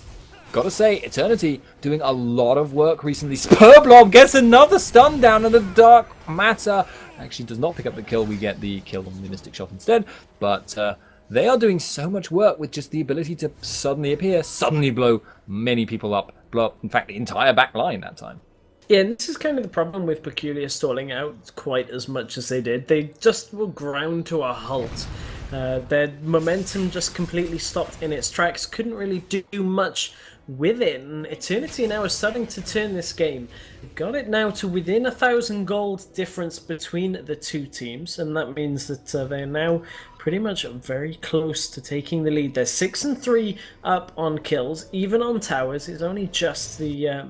gotta say, Eternity doing a lot of work recently. Superblob gets another stun down, and the Dark Matter actually does not pick up the kill. We get the kill on the Mystic Shot instead, but they are doing so much work with just the ability to suddenly appear, suddenly blow many people up, blow up, in fact, the entire back line that time. Yeah, and this is kind of the problem with Peculiar stalling out quite as much as they did. They just will ground to a halt. Their momentum just completely stopped in its tracks, couldn't really do much with it, and Eternity now is starting to turn this game. Got it now to within 1,000 gold difference between the two teams, and that means that they're now pretty much very close to taking the lead. They're 6-3 up on kills, even on towers. It's only just the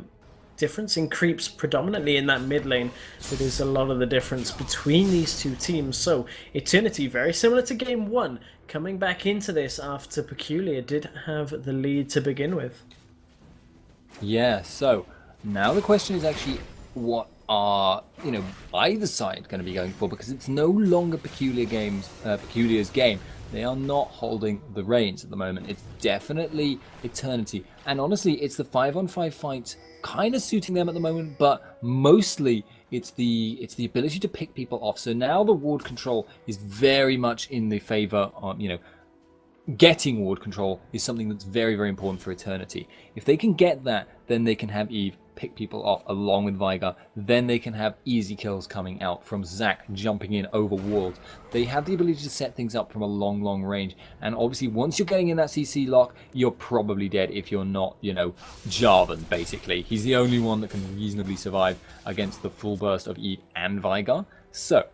difference in creeps predominantly in that mid lane that is a lot of the difference between these two teams. So Eternity, very similar to game 1, coming back into this after Peculiar did have the lead to begin with. Yeah, so now the question is actually what are, either side going to be going for, because it's no longer Peculiar's game. They are not holding the reins at the moment. It's definitely Eternity. And honestly, it's the 5-on-5 fights kind of suiting them at the moment, but mostly it's the ability to pick people off. So now the ward control is very much in the favor of, getting ward control is something that's very, very important for Eternity. If they can get that, then they can have Eve pick people off along with Veigar. Then they can have easy kills coming out from Zac jumping in over walls. They have the ability to set things up from a long, long range. And obviously, once you're getting in that CC lock, you're probably dead if you're not, Jarvan, basically. He's the only one that can reasonably survive against the full burst of Eve and Veigar. So,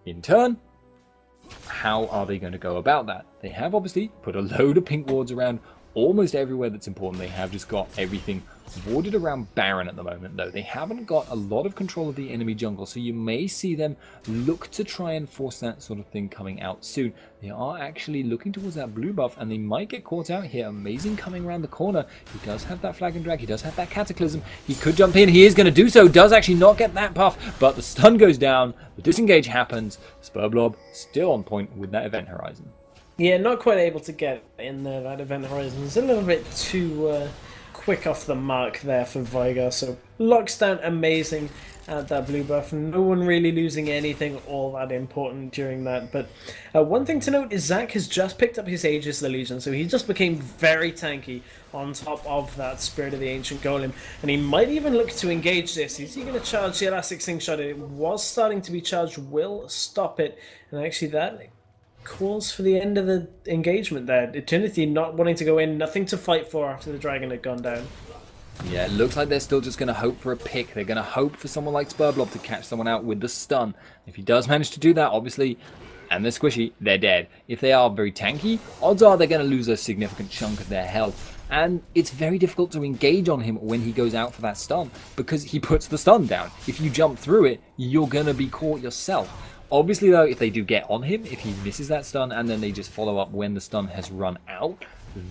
in turn, how are they going to go about that? They have obviously put a load of pink wards around almost everywhere that's important. They have just got everything warded around Baron at the moment, though. They haven't got a lot of control of the enemy jungle, so you may see them look to try and force that sort of thing coming out soon. They are actually looking towards that blue buff, and they might get caught out here. Amazing coming around the corner. He does have that flag and drag. He does have that cataclysm. He could jump in. He is going to do so. Does actually not get that buff, but the stun goes down. The disengage happens. Superblob still on point with that event horizon. Yeah, not quite able to get in there. That event horizon is a little bit too quick off the mark there for Veigar. So locks down amazing at that blue buff. No one really losing anything all that important during that. But one thing to note is Zac has just picked up his Aegis of the Legion, so he just became very tanky on top of that Spirit of the Ancient Golem. And he might even look to engage this. Is he going to charge the Elastic Slingshot? It was starting to be charged, will stop it. And actually that calls for the end of the engagement there. Eternity not wanting to go in, nothing to fight for after the dragon had gone down. Yeah, it looks like they're still just going to hope for a pick. They're going to hope for someone like Superblob to catch someone out with the stun. If he does manage to do that, obviously, and they're squishy, they're dead. If they are very tanky, odds are they're going to lose a significant chunk of their health. And it's very difficult to engage on him when he goes out for that stun, because he puts the stun down. If you jump through it, you're going to be caught yourself. Obviously, though, if they do get on him, if he misses that stun and then they just follow up when the stun has run out,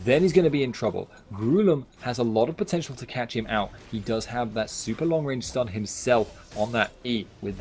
then he's going to be in trouble. Grulum has a lot of potential to catch him out. He does have that super long range stun himself on that E with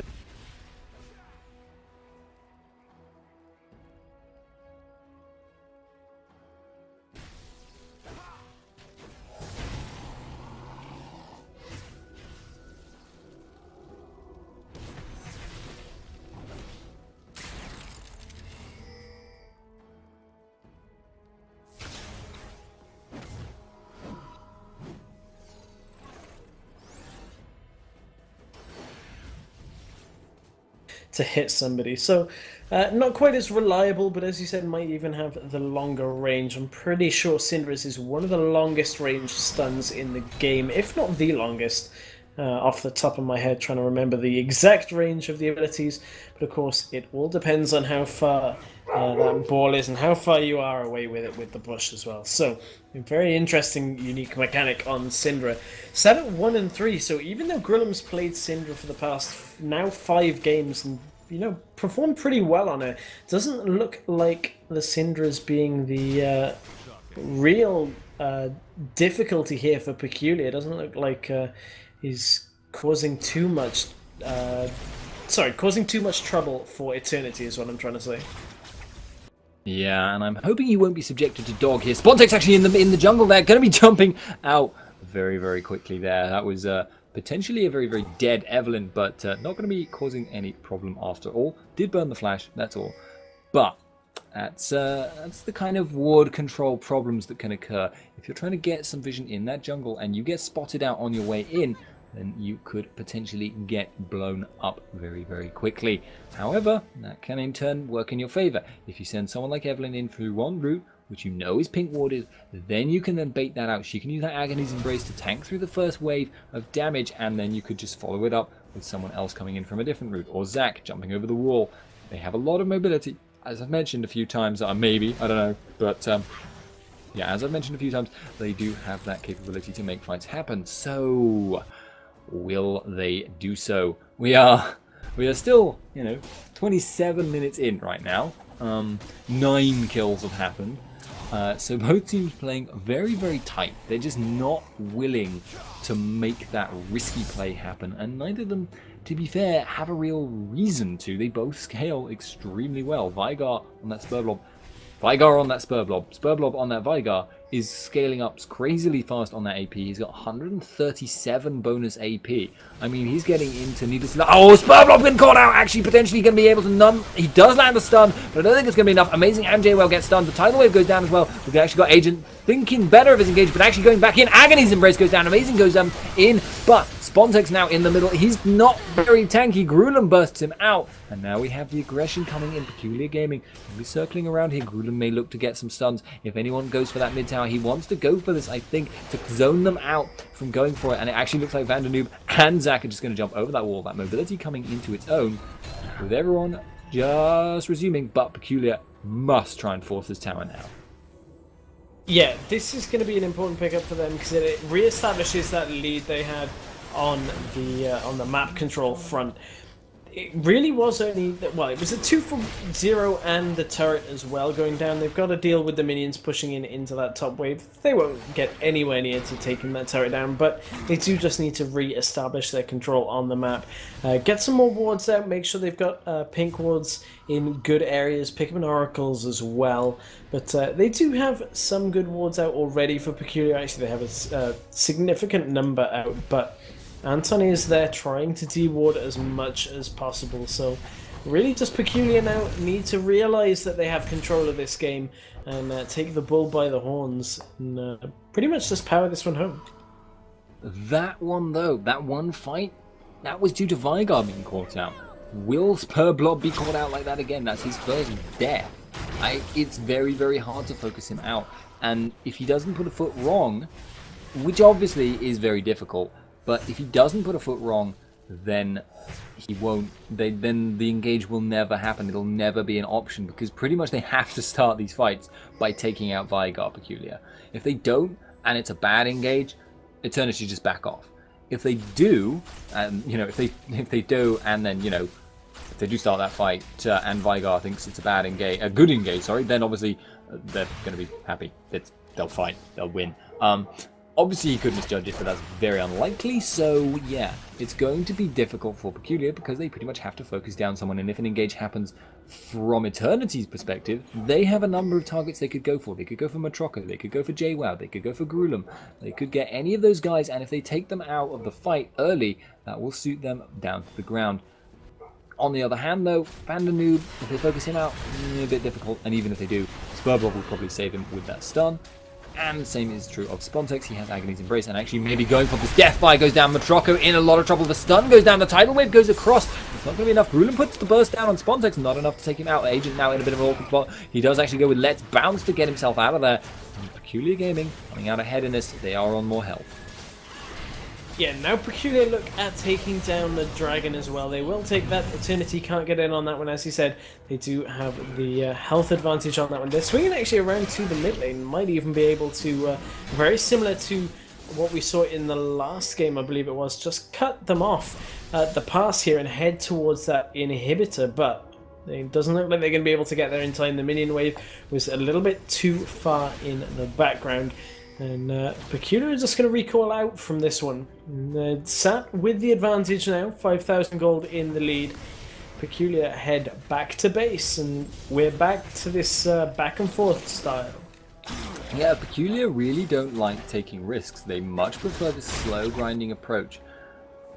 to hit somebody. So not quite as reliable, but as you said, might even have the longer range. I'm pretty sure Syndra's is one of the longest range stuns in the game, if not the longest. Off the top of my head, trying to remember the exact range of the abilities, but of course it all depends on how far that ball is and how far you are away with it with the bush as well. So, a very interesting, unique mechanic on Syndra. Set at 1 and 3, so even though Grillum's played Syndra for the past now 5 games and performed pretty well on it, doesn't look like the Syndra's being the real difficulty here for Peculiar. It doesn't look like he's causing too much trouble for Eternity is what I'm trying to say. Yeah, and I'm hoping he won't be subjected to dog here. Spontek's actually in the jungle there, going to be jumping out very, very quickly there. That was potentially a very, very dead Evelyn, but not going to be causing any problem after all. Did burn the flash, that's all. But that's the kind of ward control problems that can occur. If you're trying to get some vision in that jungle and you get spotted out on your way in, then you could potentially get blown up very, very quickly. However, that can in turn work in your favor. If you send someone like Evelyn in through one route, which you know is pink warded, then you can then bait that out. She can use that Agony's Embrace to tank through the first wave of damage, and then you could just follow it up with someone else coming in from a different route, or Zac jumping over the wall. They have a lot of mobility, as I've mentioned a few times, maybe, I don't know, but yeah, as I've mentioned a few times, they do have that capability to make fights happen. So will they do so? We are still, 27 minutes in right now. 9 kills have happened. So both teams playing very, very tight. They're just not willing to make that risky play happen, and neither of them, to be fair, have a real reason to. They both scale extremely well. Veigar on that Spur Blob on that Veigar is scaling up crazily fast on that AP. He's got 137 bonus AP. I mean, he's getting into needless. Oh, Spur Blob been caught out. Actually, potentially going to be able to numb. He does land the stun, but I don't think it's going to be enough. Amazing and JWell gets stunned. The tidal wave goes down as well. We've actually got Agent thinking better of his engagement, but actually going back in. Agony's Embrace goes down. Amazing goes in, but Spontek's now in the middle. He's not very tanky. Grulum bursts him out, and now we have the aggression coming in. Peculiar Gaming. He's circling around here. Grulum may look to get some stuns. If anyone goes for that mid tower, he wants to go for this, I think, to zone them out from going for it. And it actually looks like Vandernoob and Zac are just going to jump over that wall. That mobility coming into its own, with everyone just resuming. But Peculiar must try and force this tower now. Yeah, this is going to be an important pickup for them because it re-establishes that lead they had on the map control front. It really was only, well, it was a 2 for 0 and the turret as well going down. They've got to deal with the minions pushing in into that top wave. They won't get anywhere near to taking that turret down, but they do just need to re-establish their control on the map. Get some more wards out, make sure they've got pink wards in good areas, pick up an oracles as well. But they do have some good wards out already for Peculiar. Actually, they have a significant number out, but Anton is there trying to deward as much as possible, so really just Peculiar now need to realise that they have control of this game and take the bull by the horns and pretty much just power this one home. That one though, that one fight, that was due to Veigar being caught out. Will Spur Blob be caught out like that again? That's his first death. It's very, very hard to focus him out, and if he doesn't put a foot wrong, which obviously is very difficult, but if he doesn't put a foot wrong, then he won't. Then the engage will never happen. It'll never be an option because pretty much they have to start these fights by taking out Veigar Peculiar. If they don't, and it's a bad engage, Eternity just back off. If they do, and if they do, and then if they do start that fight, and Veigar thinks it's a good engage, then obviously they're going to be happy. They'll fight. They'll win. Obviously, you could misjudge it, but that's very unlikely, so yeah, it's going to be difficult for Peculiar because they pretty much have to focus down someone, and if an engage happens from Eternity's perspective, they have a number of targets they could go for. They could go for Matroka, they could go for JWoww, they could go for Grulum, they could get any of those guys, and if they take them out of the fight early, that will suit them down to the ground. On the other hand, though, Vandernoob, if they focus him out, a bit difficult, and even if they do, Spurblob will probably save him with that stun. And same is true of Spontex. He has Agony's Embrace and actually maybe going for this Deathfire goes down. Matroko in a lot of trouble. The stun goes down. The Tidal Wave goes across. It's not going to be enough. Grulin puts the burst down on Spontex. Not enough to take him out. Agent now in a bit of an awkward spot. He does actually go with Let's Bounce to get himself out of there. And Peculiar Gaming coming out ahead in this. They are on more health. Yeah, now Peculiar look at taking down the Dragon as well. They will take that. Eternity can't get in on that one, as he said. They do have the health advantage on that one. They're swinging actually around to the mid lane. Might even be able to, very similar to what we saw in the last game, I believe it was, just cut them off at the pass here and head towards that inhibitor. But it doesn't look like they're going to be able to get there in time. The minion wave was a little bit too far in the background. And Peculiar is just going to recall out from this one. Sat with the advantage now, 5,000 gold in the lead. Peculiar head back to base, and we're back to this back and forth style. Yeah, Peculiar really don't like taking risks. They much prefer the slow grinding approach.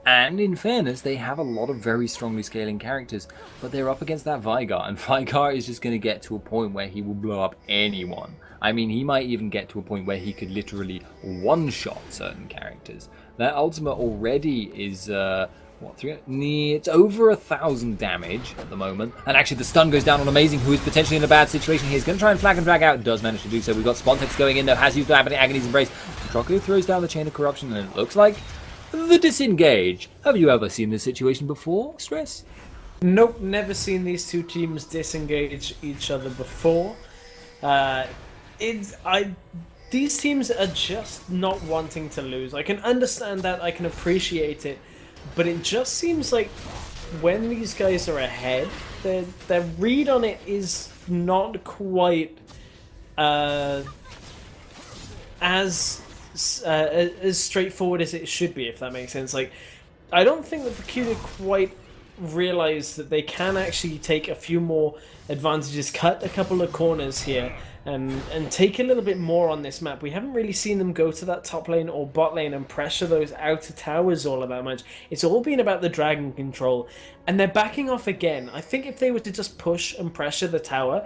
And in fairness, they have a lot of very strongly scaling characters, but they're up against that Vigar, and Vigar is just going to get to a point where he will blow up anyone. I mean, he might even get to a point where he could literally one-shot certain characters. That ultimate already is, it's over 1,000 damage at the moment. And actually the stun goes down on Amazing, who is potentially in a bad situation. He's going to try and flag and drag out. Does manage to do so. We've got Spontex going in, though. Has used the Agony's Embrace. Trocco throws down the Chain of Corruption, and it looks like the disengage. Have you ever seen this situation before, Stress? Nope, never seen these two teams disengage each other before. These teams are just not wanting to lose. I can understand that, I can appreciate it, but it just seems like when these guys are ahead, their read on it is not quite as straightforward as it should be, if that makes sense. Like, I don't think that Peculiar quite realize that they can actually take a few more advantages, cut a couple of corners here, and take a little bit more on this map. We haven't really seen them go to that top lane or bot lane and pressure those outer towers all that much. It's all been about the dragon control, and they're backing off again. I think if they were to just push and pressure the tower,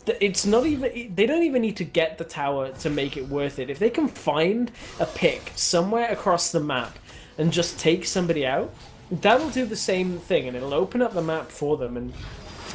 it's not even, they don't even need to get the tower to make it worth it. If they can find a pick somewhere across the map and just take somebody out, that'll do the same thing, and it'll open up the map for them. And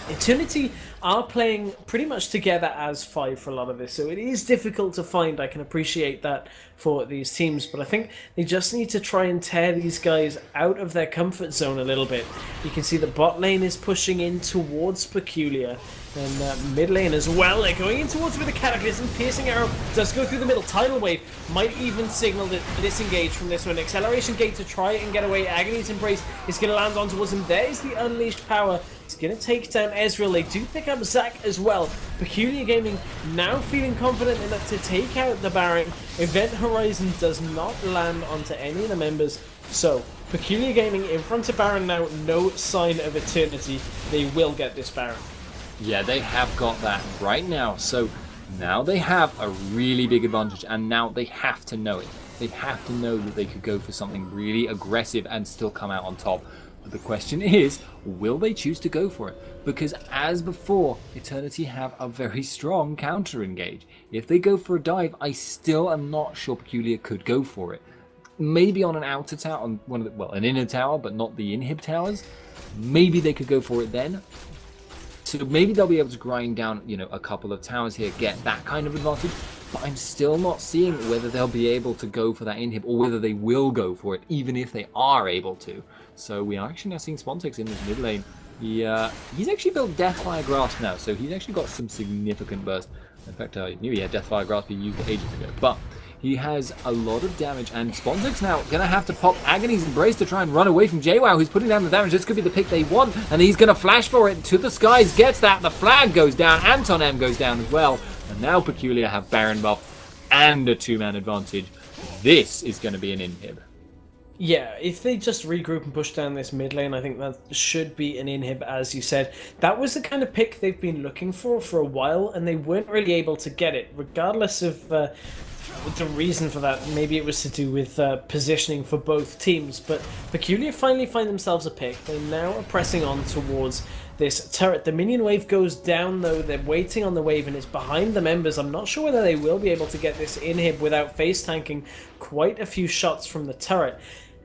Eternity are playing pretty much together as 5 for a lot of this, so it is difficult to find. I can appreciate that for these teams, but I think they just need to try and tear these guys out of their comfort zone a little bit. You can see the bot lane is pushing in towards Peculiar, and mid lane as well. They're going in towards with a Cataclysm. Piercing Arrow does go through the middle. Tidal Wave might even signal the disengage from this one. Acceleration Gate to try and get away. Agony's Embrace is going to land on towards him. There's the Unleashed Power. It's going to take down Ezreal. They do pick up Zac as well. Peculiar Gaming now feeling confident enough to take out the Baron. Event Horizon does not land onto any of the members. So, Peculiar Gaming in front of Baron now. No sign of Eternity. They will get this Baron. Yeah, they have got that right now. So now they have a really big advantage, and now they have to know it. They have to know that they could go for something really aggressive and still come out on top. But the question is, will they choose to go for it? Because as before, Eternity have a very strong counter engage. If they go for a dive, I still am not sure Peculiar could go for it. Maybe on an outer tower, on one of the, well, an inner tower, but not the inhib towers. Maybe they could go for it then. So maybe they'll be able to grind down, a couple of towers here, get that kind of advantage. But I'm still not seeing whether they'll be able to go for that inhib, or whether they will go for it, even if they are able to. So we are actually now seeing Spontex in his mid lane. He's actually built Deathfire Grasp now, so he's actually got some significant burst. In fact, I knew he had Deathfire Grasp, he used it ages ago. But he has a lot of damage, and Spontex now going to have to pop Agony's Embrace to try and run away from JWoww, who's putting down the damage. This could be the pick they want, and he's going to flash for it to the skies, gets that, the flag goes down, Anton M goes down as well, and now Peculiar have Baron buff and a 2-man advantage. This is going to be an inhib. Yeah, if they just regroup and push down this mid lane, I think that should be an inhib, as you said. That was the kind of pick they've been looking for a while, and they weren't really able to get it, regardless of the reason for that, maybe it was to do with positioning for both teams, but Peculiar finally find themselves a pick. They now are pressing on towards this turret. The minion wave goes down though, they're waiting on the wave and it's behind the members. I'm not sure whether they will be able to get this inhib without face tanking quite a few shots from the turret.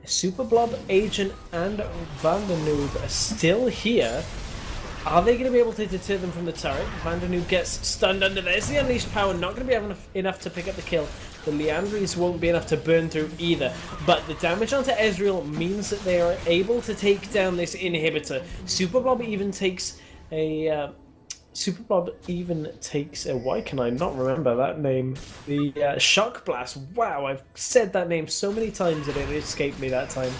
Super Blob, Agent and Vandenoob are still here. Are they going to be able to deter them from the turret? Vandenoob gets stunned under there. It's the Unleashed Power, not going to be enough to pick up the kill. The Leandries won't be enough to burn through either. But the damage onto Ezreal means that they are able to take down this inhibitor. Super Blob even takes a... why can I not remember that name? The Shock Blast. Wow, I've said that name so many times that it escaped me that time.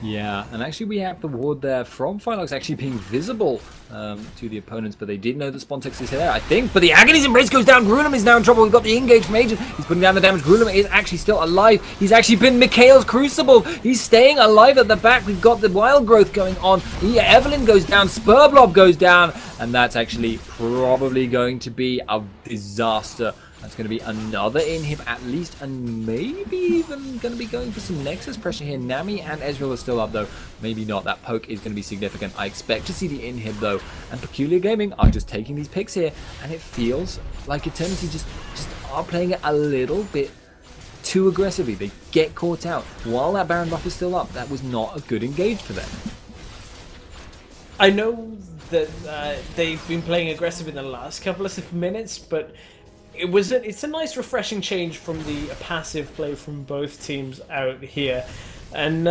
Yeah, and actually we have the ward there from Phylox actually being visible to the opponents, but they did know that Spontex is here, I think. But the Agony's Embrace goes down. Grulum is now in trouble. We've got the engage from Agent. He's putting down the damage. Grulum is actually still alive. He's actually been Mikhail's Crucible. He's staying alive at the back. We've got the Wild Growth going on. Evelyn goes down. Spurblob goes down. And that's actually probably going to be a disaster. That's going to be another inhib at least, and maybe even going to be going for some Nexus pressure here. Nami and Ezreal are still up though. Maybe not. That poke is going to be significant. I expect to see the inhib though. And Peculiar Gaming are just taking these picks here, and it feels like Eternity just are playing it a little bit too aggressively. They get caught out while that Baron buff is still up. That was not a good engage for them. I know that they've been playing aggressive in the last couple of minutes, but it's a nice refreshing change from the passive play from both teams out here. And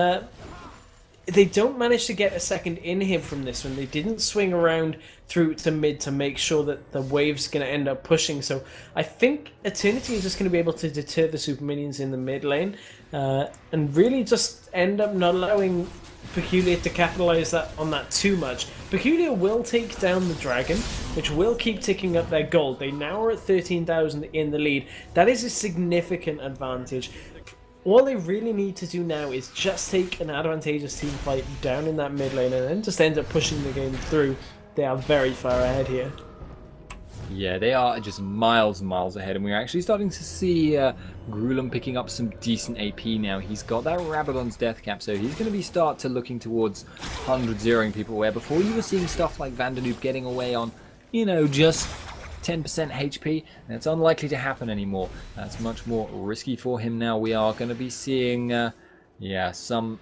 they don't manage to get a second inhib from this one. They didn't swing around through to mid to make sure that the wave's going to end up pushing. So I think Eternity is just going to be able to deter the super minions in the mid lane and really just end up not allowing Peculiar to capitalize on that too much. Peculiar will take down the dragon, which will keep ticking up their gold. They now are at 13,000 in the lead. That is a significant advantage. All they really need to do now is just take an advantageous team fight down in that mid lane and then just end up pushing the game through. They are very far ahead here. Yeah, they are just miles and miles ahead, and we're actually starting to see Grulum picking up some decent AP now. He's got that Rabadon's death cap, so he's going to be start to looking towards 100-0ing people, where before you were seeing stuff like Vandenoob getting away on, you know, just 10% HP, and it's unlikely to happen anymore. That's much more risky for him now. We are going to be seeing, yeah, some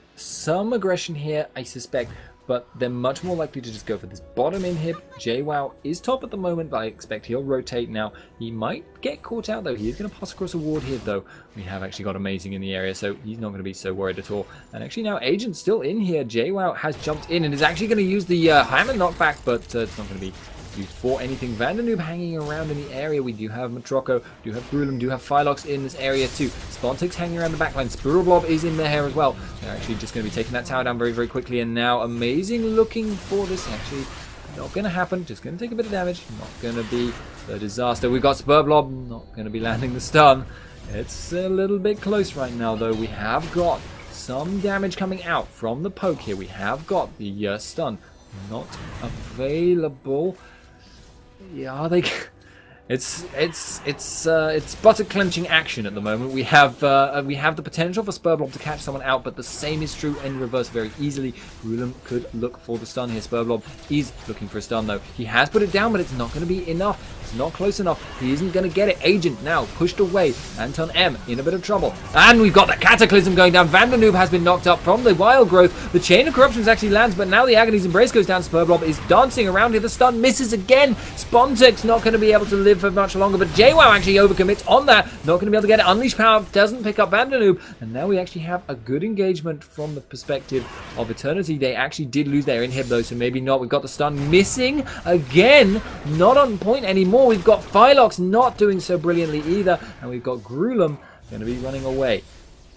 aggression here, I suspect. But they're much more likely to just go for this bottom inhib. JWoww is top at the moment, but I expect he'll rotate now. He might get caught out though. He is going to pass across a ward here though. We have actually got Amazing in the area, so he's not going to be so worried at all. And actually now Agent's still in here. JWoww has jumped in and is actually going to use the hammer knockback, but it's not going to be used for anything. Vandenoob hanging around in the area. We do have Matroko, do have Grulum, do have Phylox in this area too. Spontex hanging around the backline. Spiralblob is in there as well. They're actually just going to be taking that tower down very, very quickly. And now Amazing looking for this. Actually, not going to happen. Just going to take a bit of damage. Not going to be the disaster. We've got Spurblob. Not going to be landing the stun. It's a little bit close right now though. We have got some damage coming out from the poke here. We have got the stun not available. Yeah, are they? It's butter clenching action at the moment. We have the potential for Spurblob to catch someone out, but the same is true in reverse very easily. Grulum could look for the stun here. Spurblob is looking for a stun though. He has put it down, but it's not going to be enough. It's not close enough. He isn't going to get it. Agent now pushed away. Anton M in a bit of trouble. And we've got the Cataclysm going down. Vandenoob has been knocked up from the Wild Growth. The Chain of Corruptions actually lands, but now the Agony's Embrace goes down. Spurblob is dancing around here. The stun misses again. Spontex not going to be able to live for much longer, but JWoww actually overcommits on that. Not going to be able to get it. Unleashed Power doesn't pick up Vandenoob. And now we actually have a good engagement from the perspective of Eternity. They actually did lose their inhib though, so maybe not. We've got the stun missing again. Not on point anymore. We've got Phylox not doing so brilliantly either. And we've got Grulum going to be running away.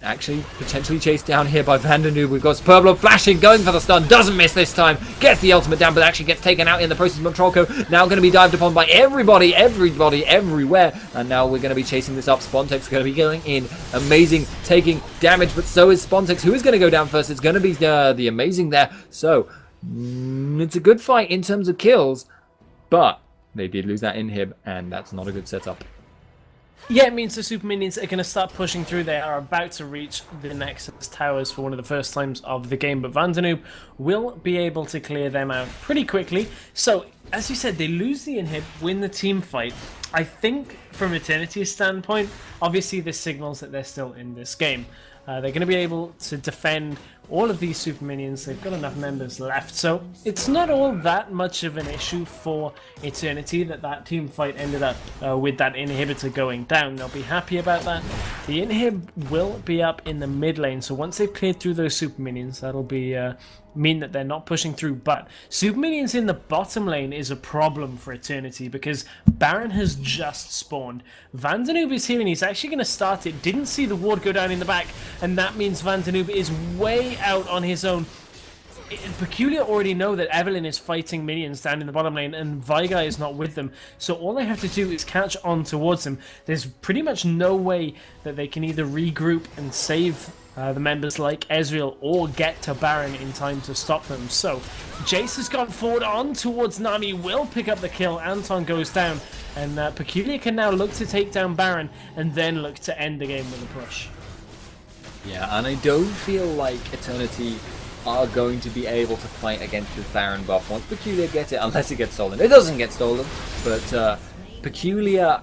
Actually, potentially chased down here by Vandenoob. We've got Spurblob flashing, going for the stun. Doesn't miss this time. Gets the ultimate down, but actually gets taken out in the process. Montrolko now going to be dived upon by everybody, everywhere. And now we're going to be chasing this up. Spontex going to be going in. Amazing, taking damage, but so is Spontex. Who is going to go down first? It's going to be the Amazing there. So, it's a good fight in terms of kills, but they did lose that inhib, and that's not a good setup. Yeah, it means the super minions are going to start pushing through. They are about to reach the Nexus towers for one of the first times of the game, but Vandanoob will be able to clear them out pretty quickly. So, as you said, they lose the inhib, win the team fight. I think from Eternity's standpoint, obviously this signals that they're still in this game. They're going to be able to defend all of these super minions. They've got enough members left, so it's not all that much of an issue for Eternity that team fight ended up with that inhibitor going down. They'll be happy about that. The inhib will be up in the mid lane, so once they've cleared through those super minions, that'll be mean that they're not pushing through. But super minions in the bottom lane is a problem for Eternity because Baron has just spawned. Vandanoob is here and he's actually going to start it. Didn't see the ward go down in the back, and that means Vandanoob is way out on his own. Peculiar already know that Evelyn is fighting minions down in the bottom lane and Veigar is not with them, so all they have to do is catch on towards them. There's pretty much no way that they can either regroup and save the members like Ezreal or get to Baron in time to stop them. So Jace has gone forward on towards Nami, will pick up the kill. Anton goes down, and Peculiar can now look to take down Baron and then look to end the game with a push. Yeah, and I don't feel like Eternity are going to be able to fight against this Baron buff once Peculiar gets it, unless it gets stolen. It doesn't get stolen, but Peculiar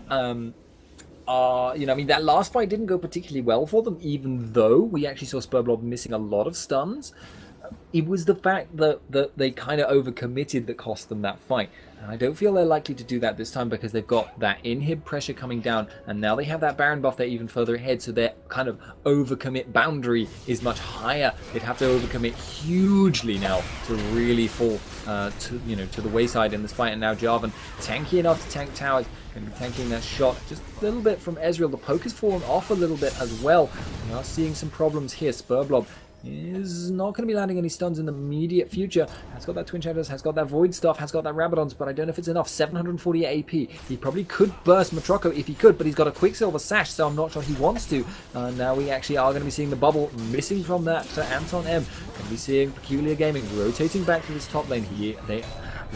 I mean, that last fight didn't go particularly well for them, even though we actually saw Spurblob missing a lot of stuns. It was the fact that they kind of overcommitted that cost them that fight. And I don't feel they're likely to do that this time because they've got that inhib pressure coming down, and now they have that Baron buff, they're even further ahead, so their kind of overcommit boundary is much higher. They'd have to overcommit hugely now to really fall to the wayside in this fight. And now Jarvan, tanky enough to tank towers, going to be tanking that shot just a little bit from Ezreal. The poke has fallen off a little bit as well. We are seeing some problems here. Spurblob is not going to be landing any stuns in the immediate future. Has got that Twin Shadows, has got that Void stuff, has got that Rabadons, but I don't know if it's enough. 740 AP. He probably could burst Matroko if he could, but he's got a Quicksilver Sash, so I'm not sure he wants to. Now we actually are going to be seeing the bubble missing from that to Anton M. Going to be seeing Peculiar Gaming rotating back to this top lane here.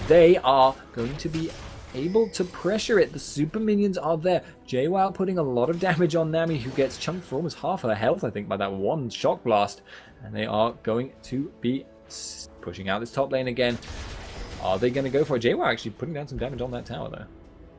They are going to be able to pressure it. The super minions are there. JWoww putting a lot of damage on Nami, who gets chunked for almost half her health, I think, by that one shock blast. And they are going to be pushing out this top lane again. Are they going to go for it? JWoww actually putting down some damage on that tower, though.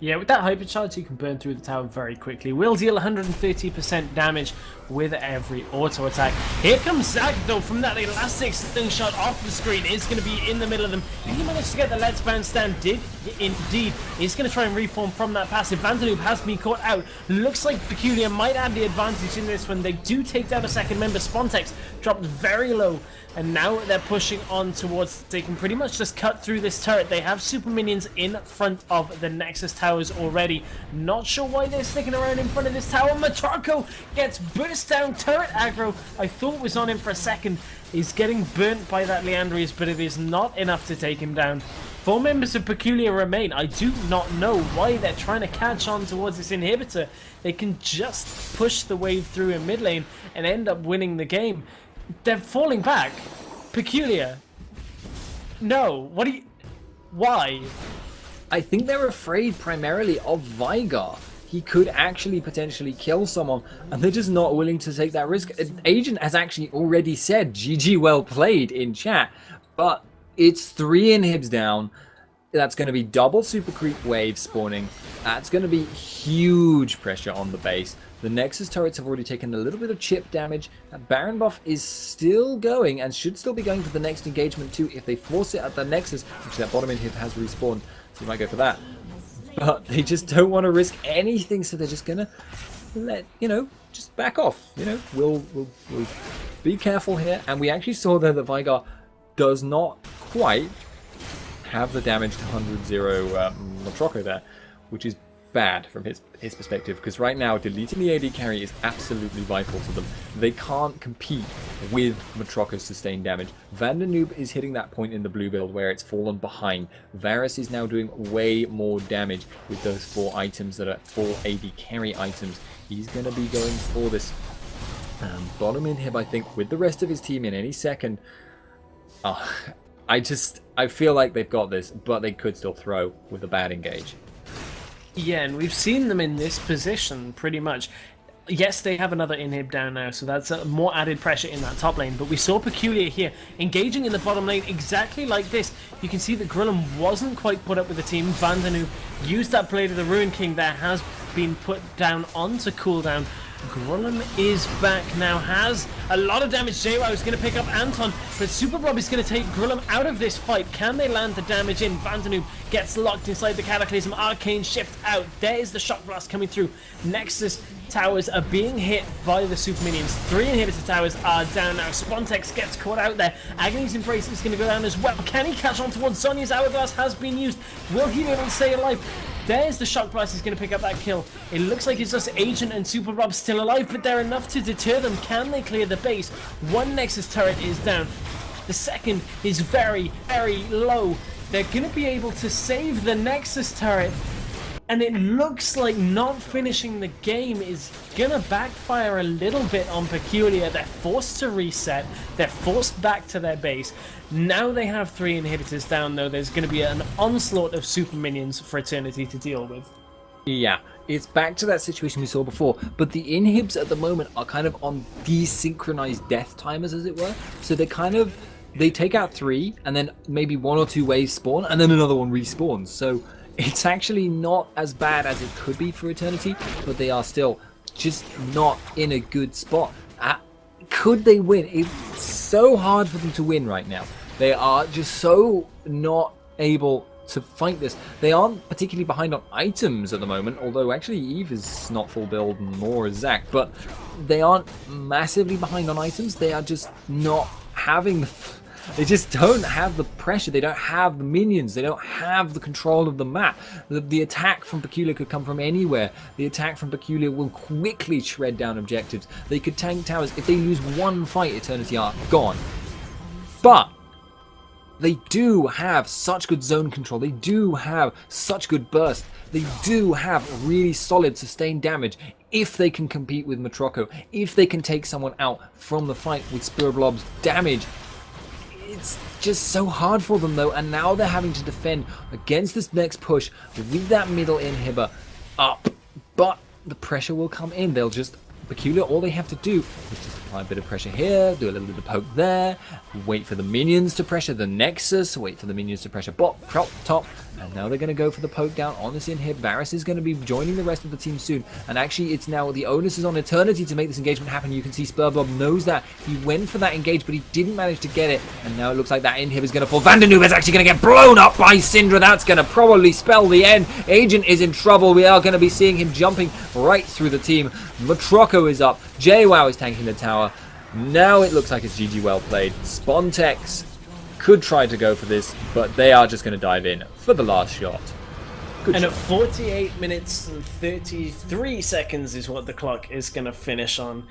Yeah, with that hypercharge, you can burn through the tower very quickly. Will deal 130% damage with every auto attack. Here comes Zac, though, from that elastic slingshot off the screen. Is going to be in the middle of them. He managed to get the Let's Bounce down. Did indeed. He's going to try and reform from that passive. Vandanoob has been caught out. Looks like Peculiar might have the advantage in this one. They do take down a second member. Spontex dropped very low. And now they're pushing on towards, they can pretty much just cut through this turret. They have super minions in front of the Nexus towers already. Not sure why they're sticking around in front of this tower. Matroko gets burst down. Turret aggro, I thought was on him for a second. He's getting burnt by that Leandrius, but it is not enough to take him down. 4 members of Peculiar remain. I do not know why they're trying to catch on towards this inhibitor. They can just push the wave through in mid lane and end up winning the game. They're falling back. Peculiar. No. Why? I think they're afraid primarily of Veigar. He could actually potentially kill someone, and they're just not willing to take that risk. Agent has actually already said GG well played in chat, but it's 3 inhibs down. That's going to be double super creep wave spawning. That's going to be huge pressure on the base. The Nexus turrets have already taken a little bit of chip damage. That Baron buff is still going and should still be going for the next engagement too if they force it at the Nexus, which that bottom inhib has respawned, so you might go for that. But they just don't want to risk anything, so they're just going to let, just back off. We'll be careful here. And we actually saw there that Veigar does not quite have the damage to 100-0 Matroko there, which is bad from his perspective, because right now deleting the AD carry is absolutely vital to them. They can't compete with Matroko's sustained damage. Vandanoob is hitting that point in the blue build where it's fallen behind. Varus is now doing way more damage with those 4 items that are 4 AD carry items. He's going to be going for this bottom inhib, I think, with the rest of his team in any second. I feel like they've got this, but they could still throw with a bad engage. Yeah, and we've seen them in this position pretty much. Yes, they have another inhib down now, so that's more added pressure in that top lane. But we saw Peculiar here engaging in the bottom lane exactly like this. You can see that Grillum wasn't quite put up with the team. Vandanu used that Blade of the Ruin King that has been put down onto cooldown. Grillum is back now, has a lot of damage. JWoww is going to pick up Anton, but Super Rob is going to take Grillum out of this fight. Can they land the damage in? Vandanu gets locked inside the Cataclysm. Arcane Shift out. There is the Shock Blast coming through. Nexus towers are being hit by the Super Minions. 3 inhibitor towers are down now. Spontex gets caught out there. Agony's Embrace is going to go down as well. Can he catch on towards Sonya's Hourglass? Has been used. Will he be able to stay alive? There's the Shock Blast. He's going to pick up that kill. It looks like it's just Agent and Super Rob still alive, but they're enough to deter them. Can they clear the base? One Nexus turret is down. The second is very, very low. They're going to be able to save the Nexus turret. And it looks like not finishing the game is gonna backfire a little bit on Peculiar. They're forced to reset. They're forced back to their base. Now they have 3 inhibitors down, though. There's gonna be an onslaught of super minions for Eternity to deal with. Yeah, it's back to that situation we saw before, but the inhibs at the moment are kind of on desynchronized death timers, as it were. So they take out 3, and then maybe 1 or 2 waves spawn, and then another one respawns. So it's actually not as bad as it could be for Eternity, but they are still just not in a good spot. Could they win? It's so hard for them to win right now. They are just so not able to fight this. They aren't particularly behind on items at the moment, although actually Eve is not full build, nor is Zac, but they aren't massively behind on items. They are just not having they just don't have the pressure. They don't have the minions. They don't have the control of the map. The attack from Peculiar could come from anywhere. The attack from Peculiar will quickly shred down objectives. They could tank towers. If they lose one fight, Eternity are gone. But they do have such good zone control. They do have such good burst. They do have really solid sustained damage. If they can compete with Matroco, if they can take someone out from the fight with Spurblob's damage, it's just so hard for them though, and now they're having to defend against this next push with that middle inhibitor up. But the pressure will come in. They'll just Peculiar, all they have to do is just apply a bit of pressure here, do a little bit of poke there, wait for the minions to pressure the Nexus, wait for the minions to pressure bot, prop, top, and now they're going to go for the poke down on this inhib. Varus is going to be joining the rest of the team soon, and actually it's now the onus is on Eternity to make this engagement happen. You can see Spurblob knows that. He went for that engage, but he didn't manage to get it, and now it looks like that inhib is going to fall. Vandanu is actually going to get blown up by Syndra. That's going to probably spell the end. Agent is in trouble. We are going to be seeing him jumping right through the team. Matroco is up. JWoww is tanking the tower. Now it looks like it's GG well played. Spontex could try to go for this, but they are just going to dive in for the last shot. Good and shot. at 48 minutes and 33 seconds is what the clock is going to finish on.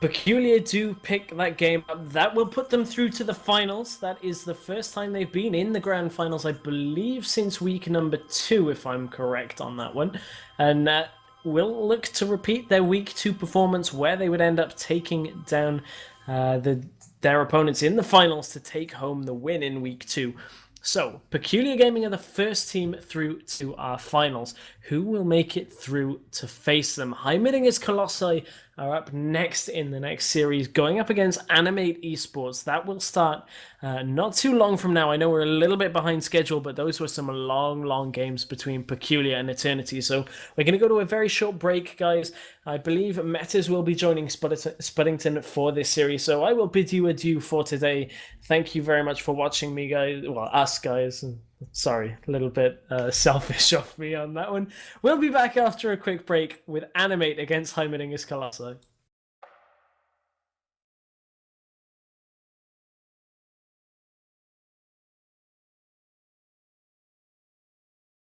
Peculiar do pick that game up. That will put them through to the finals. That is the first time they've been in the grand finals, I believe, since week number 2, if I'm correct on that one. And will look to repeat their week 2 performance, where they would end up taking down their opponents in the finals to take home the win in week 2. So, Peculiar Gaming are the first team through to our finals. Who will make it through to face them? Heimerdinger Colossi are up next in the next series, going up against Animate Esports. That will start not too long from now. I know we're a little bit behind schedule, but those were some long games between Peculiar and Eternity. So we're going to go to a very short break, guys. I believe Metas will be joining Spuddington for this series. So I will bid you adieu for today. Thank you very much for watching me, guys. Well, us, guys. Sorry, a little bit selfish of me on that one. We'll be back after a quick break with Animate against Heimerdinger Colossi.